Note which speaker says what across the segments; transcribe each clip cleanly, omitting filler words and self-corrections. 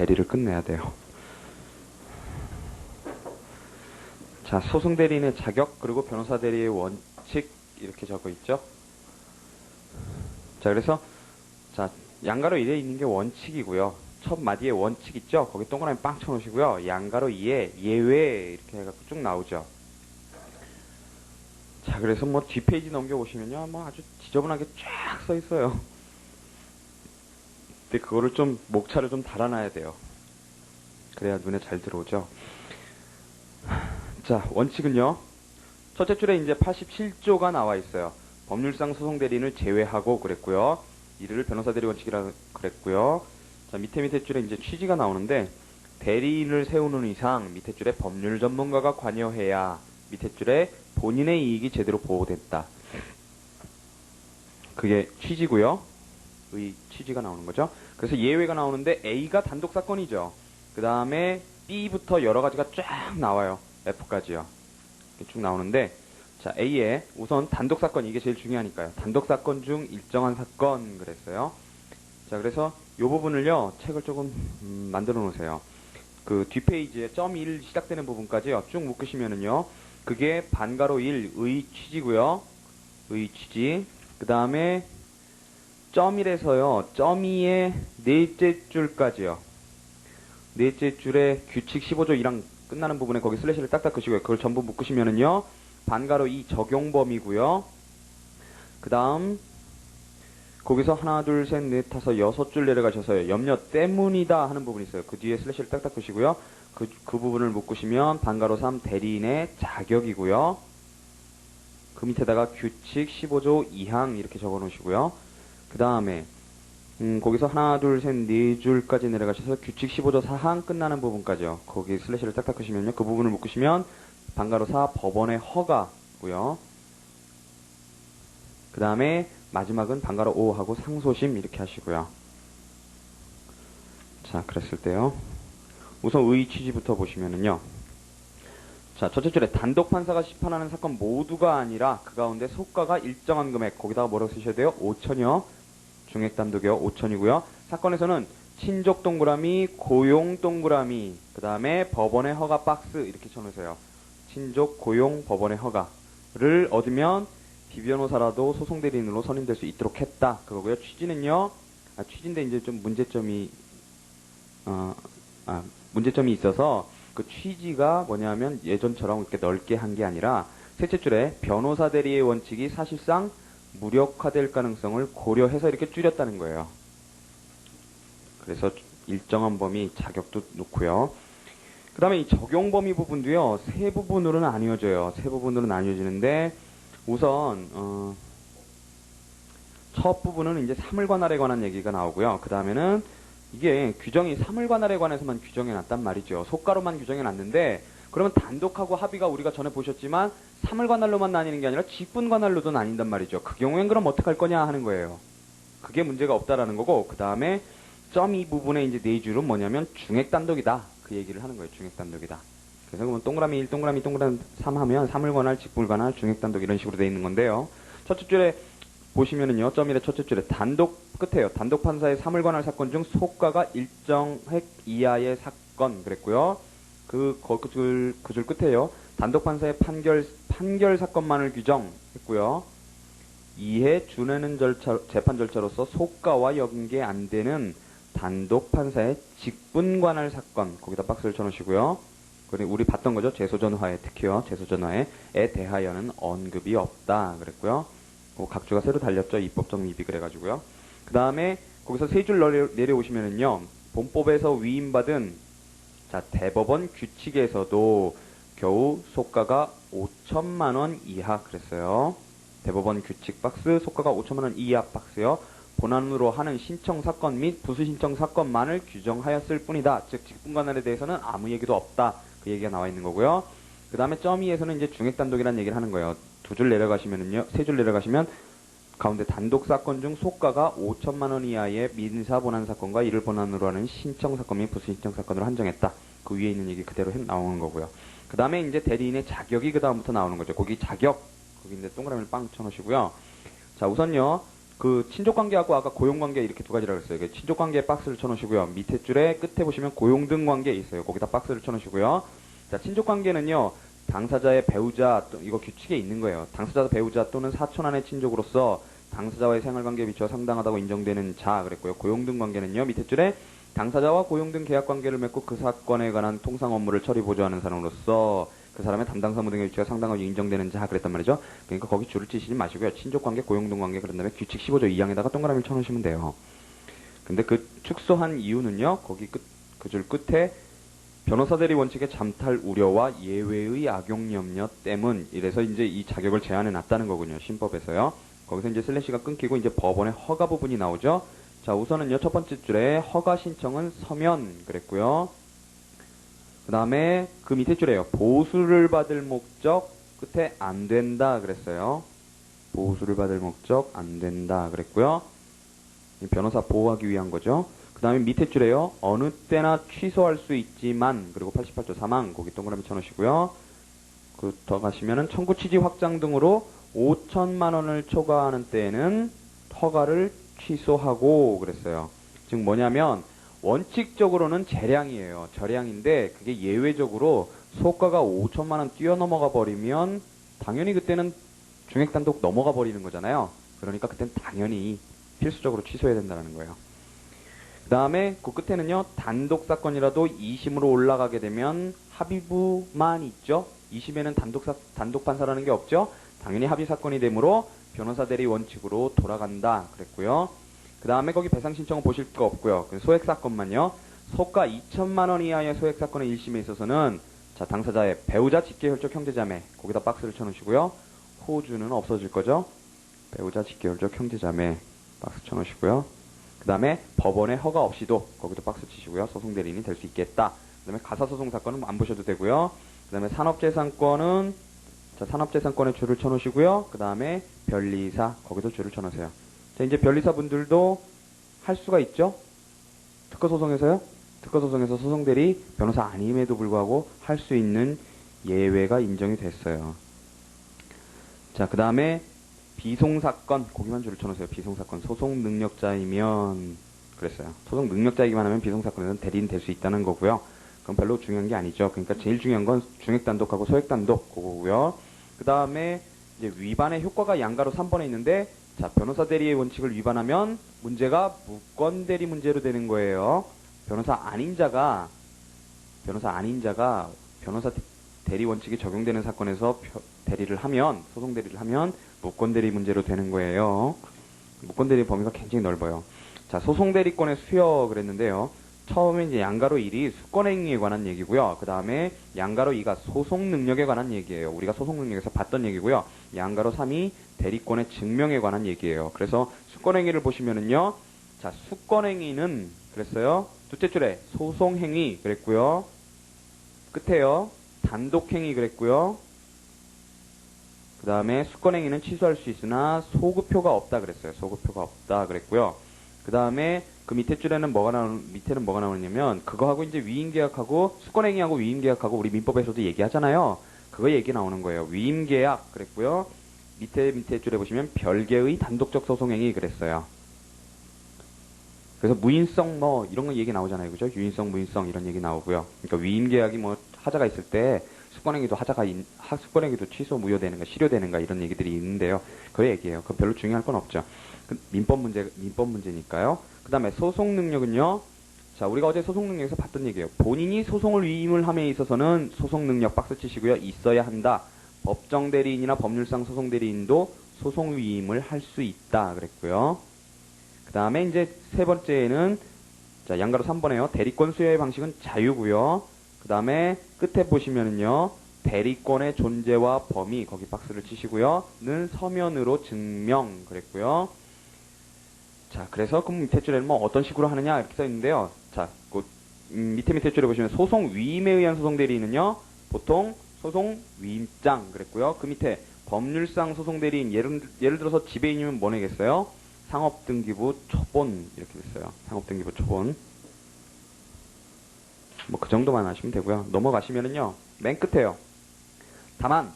Speaker 1: 대리를 끝내야 돼요. 자, 소송 대리인의 자격, 그리고 변호사 대리의 원칙, 이렇게 적어 있죠. 자, 그래서, 자, 양가로 1에 있는 게 원칙이고요. 첫 마디에 원칙 있죠? 거기 동그라미 빵 쳐놓으시고요. 양가로 2에 예외, 이렇게 해갖고 쭉 나오죠. 자, 그래서 뭐 뒷페이지 넘겨보시면요. 뭐 아주 지저분하게 쫙 써 있어요. 근데 그거를 좀, 목차를 좀 달아놔야 돼요. 그래야 눈에 잘 들어오죠. 자, 원칙은요. 첫째 줄에 이제 87조가 나와 있어요. 법률상 소송 대리인을 제외하고 그랬고요. 이를 변호사 대리 원칙이라 그랬고요. 자, 밑에 줄에 이제 취지가 나오는데, 대리인을 세우는 이상 밑에 줄에 법률 전문가가 관여해야 밑에 줄에 본인의 이익이 제대로 보호됐다. 그게 취지고요. 의 취지가 나오는 거죠. 그래서 예외가 나오는데 A가 단독 사건이죠. 그 다음에 B부터 여러 가지가 쫙 나와요. F까지요. 이렇게 쭉 나오는데, 자, A에 우선 단독 사건, 이게 제일 중요하니까요. 단독 사건 중 일정한 사건 그랬어요. 자, 그래서 이 부분을요, 책을 조금 만들어 놓으세요. 그 뒷페이지에 점 1 시작되는 부분까지요, 쭉 묶으시면은요, 그게 반가로 1의 취지고요. 의 취지. 그 다음에 점 1에서요, 점 2의 넷째 줄까지요. 넷째 줄에 규칙 15조 1항 끝나는 부분에 거기 슬래시를 딱딱 끄시고요. 그걸 전부 묶으시면은요, 반가로 2 적용범위고요. 그 다음 거기서 하나, 둘, 셋, 넷, 다섯, 6줄 내려가셔서요. 염려 때문이다 하는 부분이 있어요. 그 뒤에 슬래시를 딱딱 끄시고요. 그 부분을 묶으시면 반가로 3 대리인의 자격이고요. 그 밑에다가 규칙 15조 2항 이렇게 적어 놓으시고요. 그 다음에 거기서 하나, 둘, 셋, 네 줄까지 내려가셔서 규칙 15조 4항 끝나는 부분까지요. 거기 슬래시를 딱딱 끄시면요. 그 부분을 묶으시면 반가로 4 법원의 허가고요. 그 다음에 마지막은 반가로 5 하고 상소심 이렇게 하시고요. 자, 그랬을 때요. 우선 의 취지부터 보시면은요. 자, 첫째 줄에 단독 판사가 심판하는 사건 모두가 아니라 그 가운데 속가가 일정한 금액, 거기다가 뭐라고 쓰셔야 돼요? 5천이요. 중액 단독이요. 5천이고요. 사건에서는 친족 동그라미, 고용 동그라미, 그 다음에 법원의 허가 박스 이렇게 쳐놓으세요. 친족, 고용, 법원의 허가를 얻으면 비변호사라도 소송대리인으로 선임될 수 있도록 했다. 그거고요. 취지는요. 취지인데 이제 좀 문제점이 있어서 그 취지가 뭐냐면 예전처럼 이렇게 넓게 한 게 아니라 셋째 줄에 변호사 대리의 원칙이 사실상 무력화될 가능성을 고려해서 이렇게 줄였다는 거예요. 그래서 일정한 범위 자격도 놓고요. 그 다음에 이 적용 범위 부분도요. 세 부분으로 나뉘어져요. 세 부분으로 나뉘어지는데 우선 첫 부분은 이제 사물관할에 관한 얘기가 나오고요. 그 다음에는 이게 규정이 사물관할에 관해서만 규정해 놨단 말이죠. 속가로만 규정해 놨는데 그러면 단독하고 합의가 우리가 전에 보셨지만 사물관할로만 나뉘는 게 아니라 직분관할로도 나뉜단 말이죠. 그 경우엔 그럼 어떡할 거냐 하는 거예요. 그게 문제가 없다라는 거고, 그 다음에 점 2 부분에 이제 네 줄은 뭐냐면 중액단독이다. 그 얘기를 하는 거예요. 중액단독이다. 그래서 그러면 동그라미 1, 동그라미 3 하면 사물관할, 직분관할, 중액단독 이런 식으로 돼 있는 건데요. 첫째 줄에 보시면은요, 점 1의 첫째 줄에 단독 끝에요. 단독 판사의 사물관할 사건 중 속가가 일정액 이하의 사건 그랬고요. 그 줄 끝에요. 단독 판사의 판결 사건만을 규정했고요. 이에 준하는 재판 절차로서 속가와 연계 안 되는 단독 판사의 직분관할 사건, 거기다 박스를 쳐놓으시고요. 그리고 우리 봤던 거죠. 재소전화에, 특히요. 재소전화에 대하여는 언급이 없다. 그랬고요. 각주가 새로 달렸죠. 입법적 미비 그래가지고요. 그 다음에 거기서 세 줄 내려오시면은요. 본법에서 위임받은 자, 대법원 규칙에서도 겨우 속가가 5천만 원 이하 그랬어요. 대법원 규칙 박스, 속가가 5천만 원 이하 박스요. 본안으로 하는 신청 사건 및 부수 신청 사건만을 규정하였을 뿐이다. 즉 직분관할에 대해서는 아무 얘기도 없다. 그 얘기가 나와 있는 거고요. 그 다음에 점 2에서는 이제 중액단독이라는 얘기를 하는 거예요. 두 줄 내려가시면은요, 세 줄 내려가시면 가운데 단독 사건 중 속가가 5천만 원 이하의 민사 본안 사건과 이를 본안으로 하는 신청 사건 및 부수 신청 사건으로 한정했다. 그 위에 있는 얘기 그대로 나오는 거고요. 그 다음에 이제 대리인의 자격이 그 다음부터 나오는 거죠. 거기 자격, 거기 이제 동그라미를 빵 쳐놓으시고요. 자, 우선요, 그 친족관계하고 아까 고용관계 이렇게 두 가지라고 했어요. 친족관계에 박스를 쳐놓으시고요. 밑에 줄에 끝에 보시면 고용등 관계 있어요. 거기다 박스를 쳐놓으시고요. 자, 친족관계는요. 당사자의 배우자, 이거 규칙에 있는 거예요. 당사자 배우자 또는 사촌 안의 친족으로서 당사자와의 생활관계에 비추어 상당하다고 인정되는 자 그랬고요. 고용등 관계는요. 밑에 줄에 당사자와 고용등 계약관계를 맺고 그 사건에 관한 통상 업무를 처리 보조하는 사람으로서 그 사람의 담당 사무 등의 위치가 상당하게 인정되는 자 그랬단 말이죠. 그러니까 거기 줄을 치시지 마시고요. 친족관계, 고용등관계 그런 다음에 규칙 15조 2항에다가 동그라미를 쳐놓으시면 돼요. 근데 그 축소한 이유는요. 거기 그 줄 끝에 변호사 대리 원칙의 잠탈 우려와 예외의 악용 염려 때문 이래서 이제 이 자격을 제한해 놨다는 거군요. 신법에서요. 거기서 이제 슬래시가 끊기고 이제 법원의 허가 부분이 나오죠. 자, 우선은요. 첫 번째 줄에 허가 신청은 서면 그랬고요. 그 다음에 그 밑에 줄에요. 보수를 받을 목적 끝에 안 된다 그랬어요. 보수를 받을 목적 안 된다 그랬고요. 변호사 보호하기 위한 거죠. 그 다음에 밑에 줄에요. 어느 때나 취소할 수 있지만 그리고 88조 3항 거기 동그라미 쳐놓으시고요. 더 가시면은 청구 취지 확장 등으로 5천만 원을 초과하는 때에는 허가를 취소하고 그랬어요. 즉 뭐냐면 원칙적으로는 재량이에요. 저량인데 그게 예외적으로 소가가 5천만 원 뛰어넘어가 버리면 당연히 그때는 중액단독 넘어가 버리는 거잖아요. 그러니까 그때는 당연히 필수적으로 취소해야 된다는 거예요. 그 다음에 그 끝에는요. 단독 사건이라도 2심으로 올라가게 되면 합의부만 있죠. 2심에는 단독 판사라는 게 없죠. 당연히 합의 사건이 되므로 변호사 대리 원칙으로 돌아간다 그랬고요. 그 다음에 거기 배상 신청은 보실 거 없고요. 소액 사건만요. 소가 2천만 원 이하의 소액 사건의 1심에 있어서는 자 당사자의 배우자 직계혈족 형제자매 거기다 박스를 쳐놓으시고요. 호주는 없어질 거죠. 배우자 직계혈족 형제자매 박스 쳐놓으시고요. 그 다음에 법원의 허가 없이도 거기도 박스 치시고요. 소송 대리인이 될 수 있겠다. 그 다음에 가사소송 사건은 안 보셔도 되고요. 그 다음에 산업재산권은 자 산업재산권에 줄을 쳐놓으시고요. 그 다음에 변리사 거기도 줄을 쳐놓으세요. 자 이제 변리사 분들도 할 수가 있죠. 특허소송에서요. 특허소송에서 소송대리 변호사 아님에도 불구하고 할 수 있는 예외가 인정이 됐어요. 자 그 다음에 비송사건 거기만 줄을 쳐놓으세요. 비송사건 소송 능력자이면 그랬어요. 소송 능력자이기만 하면 비송사건에서는 대리인 될 수 있다는 거고요. 그건 별로 중요한 게 아니죠. 그러니까 제일 중요한 건 중액단독하고 소액단독 그거고요. 그 다음에 이제 위반의 효과가 양가로 3번에 있는데 자 변호사 대리의 원칙을 위반하면 문제가 무권 대리 문제로 되는 거예요. 변호사 아닌 자가 변호사 대리 원칙이 적용되는 사건에서 대리를 하면 소송 대리를 하면 무권 대리 문제로 되는 거예요. 무권 대리 범위가 굉장히 넓어요. 자 소송 대리권의 수여 그랬는데요. 처음에 이제 양가로 1이 수권행위에 관한 얘기고요. 그 다음에 양가로 2가 소송 능력에 관한 얘기예요. 우리가 소송 능력에서 봤던 얘기고요. 양가로 3이 대리권의 증명에 관한 얘기예요. 그래서 수권행위를 보시면은요. 자 수권행위는 그랬어요. 둘째 줄에 소송행위 그랬고요. 끝에요. 단독행위 그랬고요. 그 다음에 수권행위는 취소할 수 있으나 소급표가 없다 그랬어요. 소급표가 없다 그랬고요. 그 다음에 그 밑에 줄에는 밑에는 뭐가 나오냐면 그거하고 이제 위임계약하고 수권행위하고 위임계약하고 우리 민법에서도 얘기하잖아요. 그거 얘기 나오는 거예요. 위임계약 그랬고요. 밑에 줄에 보시면 별개의 단독적 소송행위 그랬어요. 그래서 무인성 뭐 이런 거 얘기 나오잖아요. 그죠? 유인성, 무인성 이런 얘기 나오고요. 그러니까 위임계약이 뭐 하자가 있을 때 수권행위도 취소, 무효되는가, 실효되는가 이런 얘기들이 있는데요. 그 얘기예요. 그 별로 중요할 건 없죠. 민법 문제니까요. 그 다음에 소송 능력은요. 자, 우리가 어제 소송 능력에서 봤던 얘기예요. 본인이 소송을 위임을 함에 있어서는 소송 능력 박스 치시고요. 있어야 한다. 법정 대리인이나 법률상 소송 대리인도 소송 위임을 할 수 있다. 그랬고요. 그 다음에 이제 세 번째는 자, 양가로 3번에요. 대리권 수여의 방식은 자유고요. 그 다음에 끝에 보시면은요. 대리권의 존재와 범위 거기 박스를 치시고요. 는 서면으로 증명 그랬고요. 자, 그래서 그 밑에 줄에는 뭐 어떤 식으로 하느냐 이렇게 써 있는데요. 자, 그 밑에 줄에 보시면 소송 위임에 의한 소송 대리인은요. 보통 소송 위임장 그랬고요. 그 밑에 법률상 소송 대리인 예를 들어서 지배인이면 뭐 내겠어요? 상업등기부 초본 이렇게 됐어요. 상업등기부 초본. 뭐 그 정도만 하시면 되고요. 넘어가시면은요. 맨 끝에요. 다만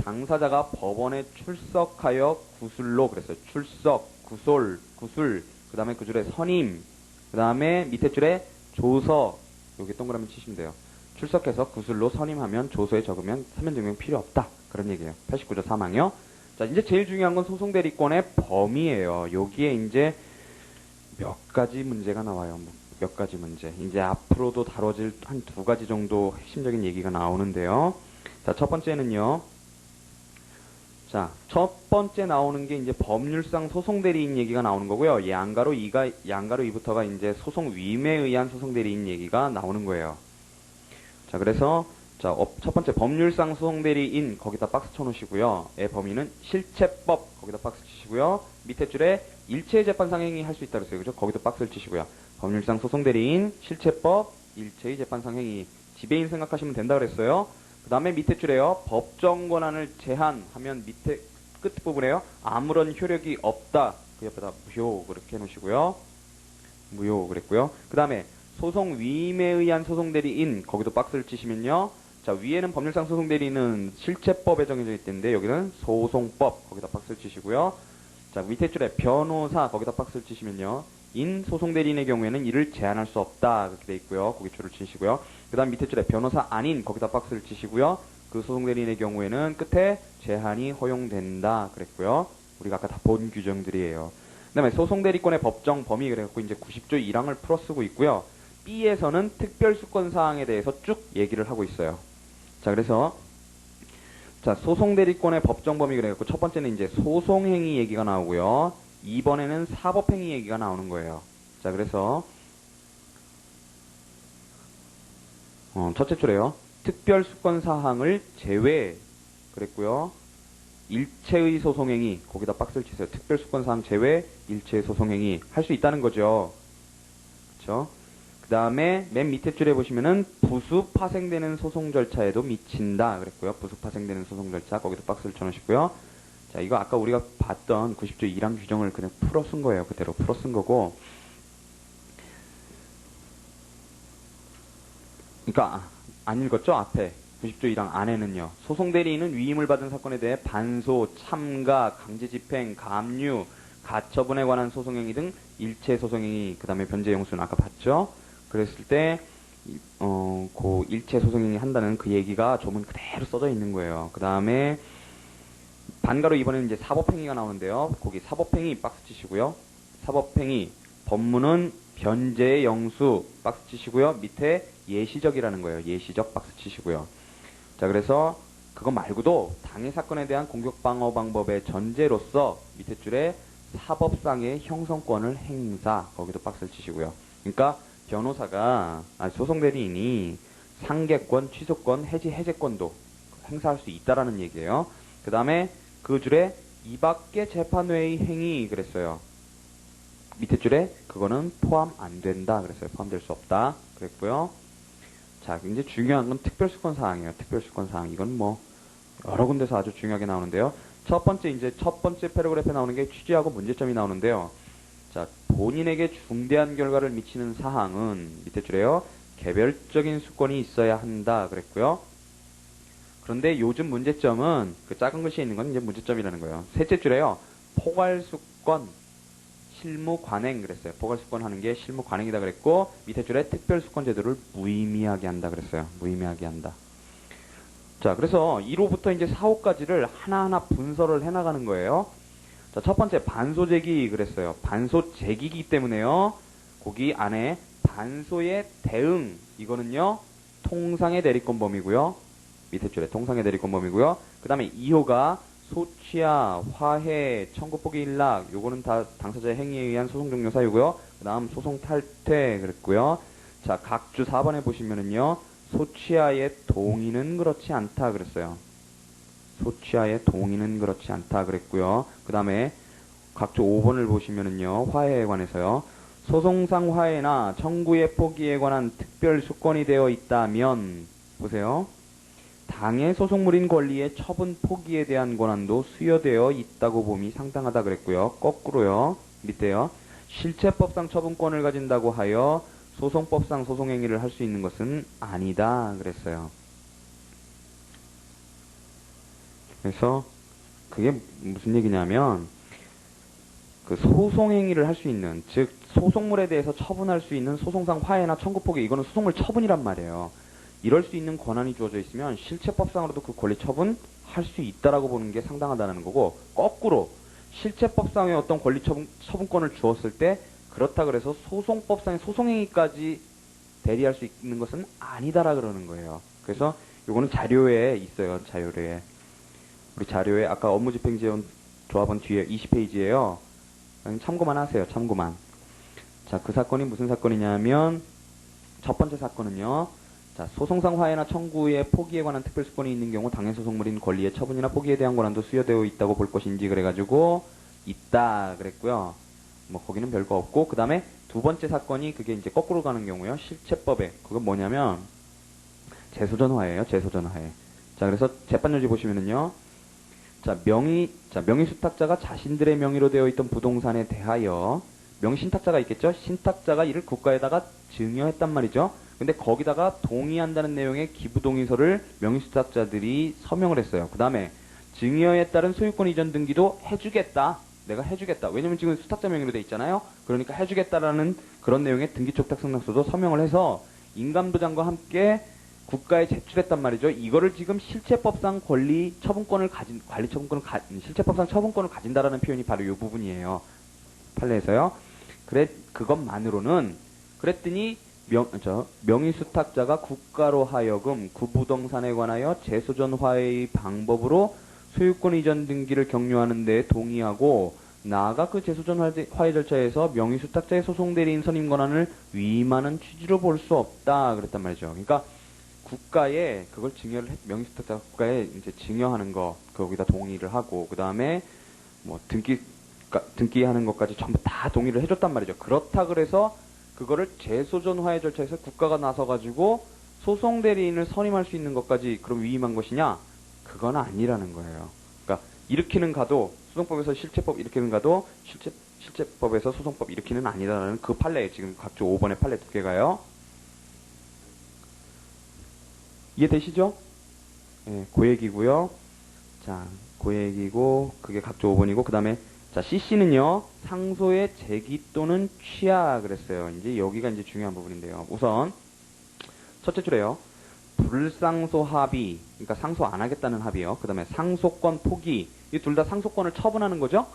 Speaker 1: 당사자가 법원에 출석하여 구술로 그랬어요. 출석, 구술, 그 다음에 그 줄에 선임, 그 다음에 밑에 줄에 조서, 여기 동그라미 치시면 돼요. 출석해서 구술로 선임하면 조서에 적으면 사면 증명 필요 없다. 그런 얘기예요. 89조 3항이요. 자, 이제 제일 중요한 건 소송대리권의 범위예요. 여기에 이제 몇 가지 문제가 나와요. 몇 가지 문제. 이제 앞으로도 다뤄질 한 두 가지 정도 핵심적인 얘기가 나오는데요. 자, 첫 번째는요. 자, 첫 번째 나오는 게 이제 법률상 소송대리인 얘기가 나오는 거고요. 양가로 2부터가 이제 소송 위임에 의한 소송대리인 얘기가 나오는 거예요. 자, 그래서 자, 첫 번째 법률상 소송대리인 거기다 박스 쳐놓으시고요. 의 범위는 실체법 거기다 박스 치시고요. 밑에 줄에 일체의 재판상 행위 할 수 있다 그랬어요. 그죠? 거기도 박스를 치시고요. 법률상 소송대리인, 실체법, 일체의 재판상 행위. 지배인 생각하시면 된다 그랬어요. 그 다음에 밑에 줄에요. 법정 권한을 제한하면 밑에 끝부분에요. 아무런 효력이 없다. 그 옆에다 무효 그렇게 해놓으시고요. 무효 그랬고요. 그 다음에 소송 위임에 의한 소송대리인 거기도 박스를 치시면요. 자, 위에는 법률상 소송대리인은 실체법에 정해져 있는데 여기는 소송법 거기다 박스를 치시고요. 자, 밑에 줄에 변호사 거기다 박스를 치시면요. 인 소송대리인의 경우에는 이를 제한할 수 없다 그렇게 돼 있고요. 거기 줄을 치시고요. 그 다음 밑에 줄에 변호사 아닌 거기다 박스를 치시고요. 그 소송대리인의 경우에는 끝에 제한이 허용된다 그랬고요. 우리가 아까 다 본 규정들이에요. 그 다음에 소송대리권의 법정 범위 그래갖고 이제 90조 1항을 풀어 쓰고 있고요. B에서는 특별수권사항에 대해서 쭉 얘기를 하고 있어요. 자, 그래서 자, 소송대리권의 법정 범위 그래갖고 첫 번째는 이제 소송행위 얘기가 나오고요. 2번에는 사법행위 얘기가 나오는 거예요. 자, 그래서 첫째 줄에요. 특별수권사항을 제외 그랬고요. 일체의 소송행위 거기다 박스를 치세요. 특별수권사항 제외 일체의 소송행위 할 수 있다는 거죠. 그렇죠? 그 다음에 맨 밑에 줄에 보시면은 부수 파생되는 소송 절차에도 미친다 그랬고요. 부수 파생되는 소송 절차 거기도 박스를 쳐놓으시고요. 자, 이거 아까 우리가 봤던 90조 1항 규정을 그냥 풀어 쓴 거예요. 그대로 풀어 쓴 거고. 그러니까 안 읽었죠? 앞에 90조 1항 안에는요. 소송대리인은 위임을 받은 사건에 대해 반소, 참가, 강제집행, 감류, 가처분에 관한 소송행위 등 일체 소송행위, 그 다음에 변제 용수는 아까 봤죠? 그랬을 때 그 일체 소송행위 한다는 그 얘기가 조문 그대로 써져 있는 거예요. 그 다음에 반가로 이번에는 이제 사법행위가 나오는데요. 거기 사법행위 박스 치시고요. 사법행위 법문은 변제의 영수 박스 치시고요. 밑에 예시적이라는 거예요. 예시적 박스 치시고요. 자, 그래서 그거 말고도 당해 사건에 대한 공격 방어 방법의 전제로서 밑에 줄에 사법상의 형성권을 행사 거기도 박스를 치시고요. 그러니까 변호사가 소송대리인이 상계권, 취소권, 해제권도 행사할 수 있다라는 얘기예요. 그 다음에 그 줄에 이 밖의 재판외의 행위 그랬어요. 밑에 줄에 그거는 포함 안 된다 그랬어요. 포함될 수 없다 그랬고요. 자, 이제 중요한 건 특별수권 사항이에요. 특별수권 사항. 이건 뭐 여러 군데서 아주 중요하게 나오는데요. 첫 번째 패러그래프에 나오는 게 취지하고 문제점이 나오는데요. 자, 본인에게 중대한 결과를 미치는 사항은 밑에 줄에요. 개별적인 수권이 있어야 한다 그랬고요. 그런데 요즘 문제점은 그 작은 글씨에 있는 건 이제 문제점이라는 거예요. 셋째 줄에요. 포괄수권, 실무관행 그랬어요. 포괄수권 하는 게 실무관행이다 그랬고 밑에 줄에 특별수권 제도를 무의미하게 한다 그랬어요. 무의미하게 한다. 자, 그래서 1호부터 이제 4호까지를 하나하나 분석을 해나가는 거예요. 자, 첫 번째 반소제기 그랬어요. 반소제기이기 때문에요. 거기 안에 반소의 대응 이거는요. 통상의 대리권 범위고요. 밑에 줄에 통상의 대리권 범위고요. 그 다음에 2호가 소취하, 화해, 청구 포기 일락 요거는 다 당사자의 행위에 의한 소송 종료 사유고요. 그 다음 소송 탈퇴 그랬고요. 자, 각주 4번에 보시면은요. 소취하의 동의는 그렇지 않다 그랬어요. 소취하의 동의는 그렇지 않다 그랬고요. 그 다음에 각주 5번을 보시면은요. 화해에 관해서요. 소송상 화해나 청구의 포기에 관한 특별 수권이 되어 있다면 보세요. 당해 소송물인 권리의 처분 포기에 대한 권한도 수여되어 있다고 봄이 상당하다 그랬고요. 거꾸로요. 밑에요. 실체법상 처분권을 가진다고 하여 소송법상 소송행위를 할 수 있는 것은 아니다 그랬어요. 그래서 그게 무슨 얘기냐면 그 소송 행위를 할 수 있는, 즉 소송물에 대해서 처분할 수 있는 소송상 화해나 청구 포기, 이거는 소송물 처분이란 말이에요. 이럴 수 있는 권한이 주어져 있으면 실체법상으로도 그 권리 처분할 수 있다라고 보는 게 상당하다는 거고, 거꾸로 실체법상의 어떤 권리 처분권을 주었을 때 그렇다 그래서 소송법상의 소송행위까지 대리할 수 있는 것은 아니다라 그러는 거예요. 그래서 요거는 자료에 있어요. 자료에. 우리 자료에 아까 업무집행지원 조합원 뒤에 20페이지에요. 참고만 하세요. 참고만. 자, 그 사건이 무슨 사건이냐면 첫 번째 사건은요. 자, 소송상 화해나 청구의 포기에 관한 특별수권이 있는 경우 당해소송물인 권리의 처분이나 포기에 대한 권한도 수여되어 있다고 볼 것인지 그래가지고 있다 그랬고요. 뭐 거기는 별거 없고, 그 다음에 두 번째 사건이 그게 이제 거꾸로 가는 경우요. 실체법에 그건 뭐냐면 재소전화예요. 재소전화해. 자, 그래서 재판요지 보시면은요. 자, 명의수탁자가 자신들의 명의로 되어 있던 부동산에 대하여 명의신탁자가 있겠죠? 신탁자가 이를 국가에다가 증여했단 말이죠. 근데 거기다가 동의한다는 내용의 기부동의서를 명의수탁자들이 서명을 했어요. 그 다음에 증여에 따른 소유권 이전 등기도 해주겠다. 내가 해주겠다. 왜냐면 지금 수탁자 명의로 돼 있잖아요. 그러니까 해주겠다라는 그런 내용의 등기촉탁성명서도 서명을 해서 인감도장과 함께 국가에 제출했단 말이죠. 이거를 지금 실체법상 실체법상 처분권을 가진다라는 표현이 바로 이 부분이에요. 판례에서요. 그것만으로는, 그랬더니, 명의수탁자가 국가로 하여금 그 부동산에 관하여 재소전화의 방법으로 소유권 이전 등기를 격려하는 데 동의하고, 나아가 그 재소전화의 절차에서 명의수탁자의 소송대리인 선임 권한을 위임하는 취지로 볼 수 없다. 그랬단 말이죠. 그러니까, 국가에 그걸 명의수탁자가 국가에 이제 증여하는 거, 거기다 동의를 하고, 그 다음에 뭐 등기하는 것까지 전부 다 동의를 해줬단 말이죠. 그렇다 그래서 그거를 재소전화의 절차에서 국가가 나서가지고 소송 대리인을 선임할 수 있는 것까지 그럼 위임한 것이냐? 그건 아니라는 거예요. 그러니까 일으키는 가도 소송법에서 실체법 일으키는 가도 실체법에서 소송법 일으키는 아니다라는 그 판례에 지금 각조 5번의 판례 두 개가요. 이해되시죠? 예, 그 얘기고요. 자, 그 얘기고 그게 각조 5번이고 그 다음에 자, CC는요, 상소의 제기 또는 취하 그랬어요. 이제 여기가 이제 중요한 부분인데요. 우선, 첫째 줄에요. 불상소 합의, 그러니까 상소 안 하겠다는 합의요. 그 다음에 상소권 포기, 이 둘 다 상소권을 처분하는 거죠?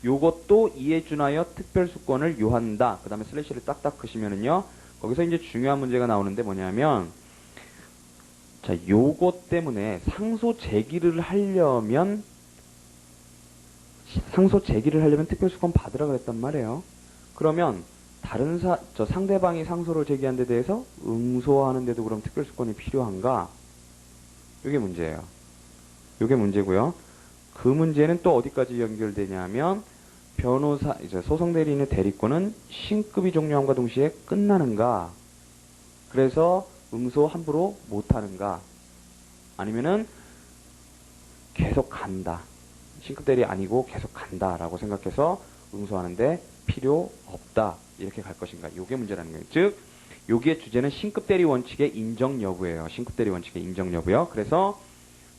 Speaker 1: 요것도 이에 준하여 특별수권을 요한다. 그 다음에 슬래시를 딱딱 크시면은요, 거기서 이제 중요한 문제가 나오는데 뭐냐면, 자, 요것 때문에 상소 제기를 하려면 특별수권 받으라 그랬단 말이에요. 그러면 상대방이 상소를 제기한 데 대해서 응소하는데도 그럼 특별수권이 필요한가? 이게 문제예요. 이게 문제고요. 그 문제는 또 어디까지 연결되냐면 소송대리인의 대리권은 신급이 종료함과 동시에 끝나는가? 그래서 응소 함부로 못하는가? 아니면은 계속 간다. 신급대리 아니고 계속 간다라고 생각해서 응소하는데 필요 없다. 이렇게 갈 것인가. 이게 문제라는 거예요. 즉, 여기의 주제는 신급대리 원칙의 인정 여부예요. 신급대리 원칙의 인정 여부요. 그래서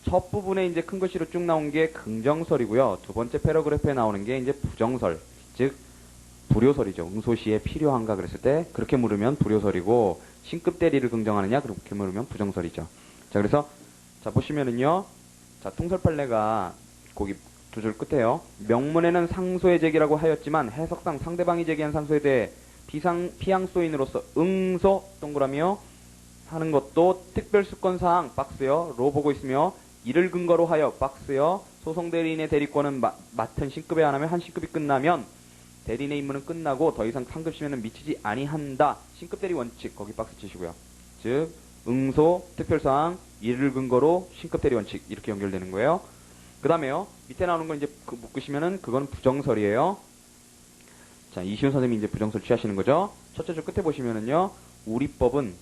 Speaker 1: 첫 부분에 이제 큰 글씨로 쭉 나온 게 긍정설이고요. 두 번째 패러그래프에 나오는 게 이제 부정설. 즉, 불효설이죠. 응소 시에 필요한가 그랬을 때 그렇게 물으면 불효설이고 신급대리를 긍정하느냐 그렇게 물으면 부정설이죠. 자, 그래서 자 보시면은요. 자, 통설 판례가 거기 두 줄 끝에요. 명문에는 상소의 제기라고 하였지만 해석상 상대방이 제기한 상소에 대해 피항소인으로서 응소 동그라미요 하는 것도 특별수권사항 박스요 로 보고 있으며 이를 근거로 하여 박스요 소송대리인의 대리권은 맡은 신급에 한하면 한 신급이 끝나면 대리인의 임무는 끝나고 더 이상 상급심에는 미치지 아니한다. 신급대리 원칙 거기 박스 치시고요. 즉 응소 특별사항 이를 근거로 신급대리 원칙 이렇게 연결되는 거예요. 그 다음에요. 밑에 나오는 건 이제 묶으시면은 그건 부정설이에요. 자, 이시훈 선생님이 이제 부정설 취하시는 거죠. 첫째 줄 끝에 보시면은요. 우리 법은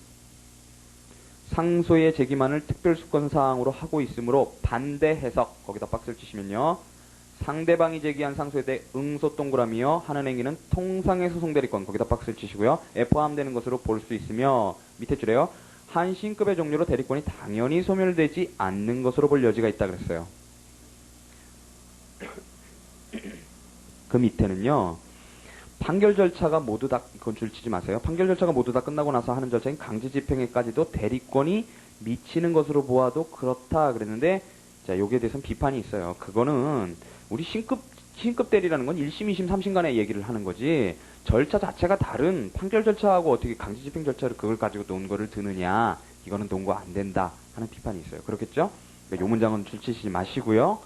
Speaker 1: 상소의 제기만을 특별수권사항으로 하고 있으므로 반대 해석 거기다 박스를 치시면요. 상대방이 제기한 상소에 대해 응소 동그라미요 하는 행위는 통상의 소송대리권 거기다 박스를 치시고요. 에 포함되는 것으로 볼 수 있으며 밑에 줄에요. 한 신급의 종류로 대리권이 당연히 소멸되지 않는 것으로 볼 여지가 있다 그랬어요. 그 밑에는요. 판결 절차가 모두 다, 그건 줄치지 마세요. 판결 절차가 모두 다 끝나고 나서 하는 절차인 강제 집행에까지도 대리권이 미치는 것으로 보아도 그렇다 그랬는데, 자, 여기에 대해서는 비판이 있어요. 그거는 우리 신급 대리라는 건 1심, 2심, 3심 간의 얘기를 하는 거지, 절차 자체가 다른 판결 절차하고 어떻게 강제 집행 절차를 그걸 가지고 논거를 드느냐, 이거는 논거 안 된다 하는 비판이 있어요. 그렇겠죠? 그러니까 요 문장은 줄치지 마시고요.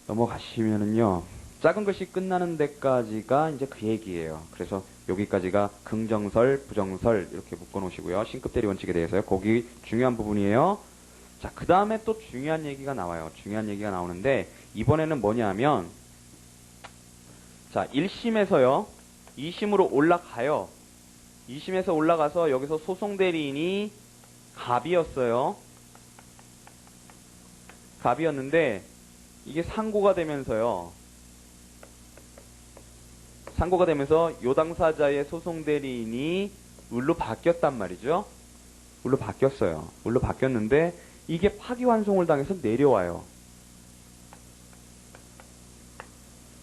Speaker 1: 넘어가시면은요. 작은 글씨 끝나는 데까지가 이제 그 얘기예요. 그래서 여기까지가 긍정설, 부정설 이렇게 묶어 놓으시고요. 신급 대리 원칙에 대해서요. 거기 중요한 부분이에요. 자, 그 다음에 또 중요한 얘기가 나와요. 중요한 얘기가 나오는데, 이번에는 뭐냐 하면, 자, 1심에서요. 2심으로 올라가요. 2심에서 올라가서 여기서 소송 대리인이 갑이었어요. 갑이었는데, 이게 상고가 되면서요. 상고가 되면서 요 당사자의 소송 대리인이 을로 바뀌었단 말이죠. 을로 바뀌었어요. 을로 바뀌었는데 이게 파기환송을 당해서 내려와요.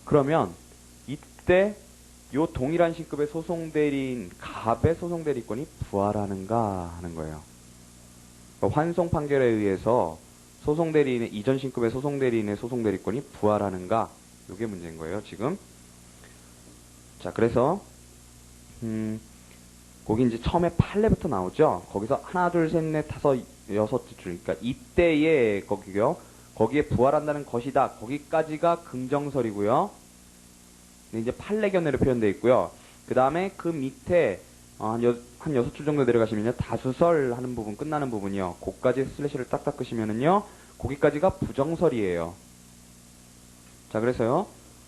Speaker 1: 그러면 이때 요 동일한 신급의 소송 대리인 갑의 소송 대리권이 부활하는가 하는 거예요. 그러니까 환송 판결에 의해서 소송 대리인의 이전 신급의 소송 대리인의 소송 대리권이 부활하는가, 요게 문제인 거예요, 지금. 자, 그래서 거기 이제 처음에 판례부터 나오죠. 거기서 하나, 둘, 셋, 넷, 다섯, 여섯 줄. 그러니까 이때에 거기요. 거기에 부활한다는 것이다. 거기까지가 긍정설이고요. 이제 판례 견해로 표현되어 있고요. 그 다음에 그 밑에 한 6줄 정도 내려가시면요. 다수설 하는 부분, 끝나는 부분이요. 거기까지 슬래시를 딱딱 끄시면은요. 거기까지가 부정설이에요. 자, 그래서요.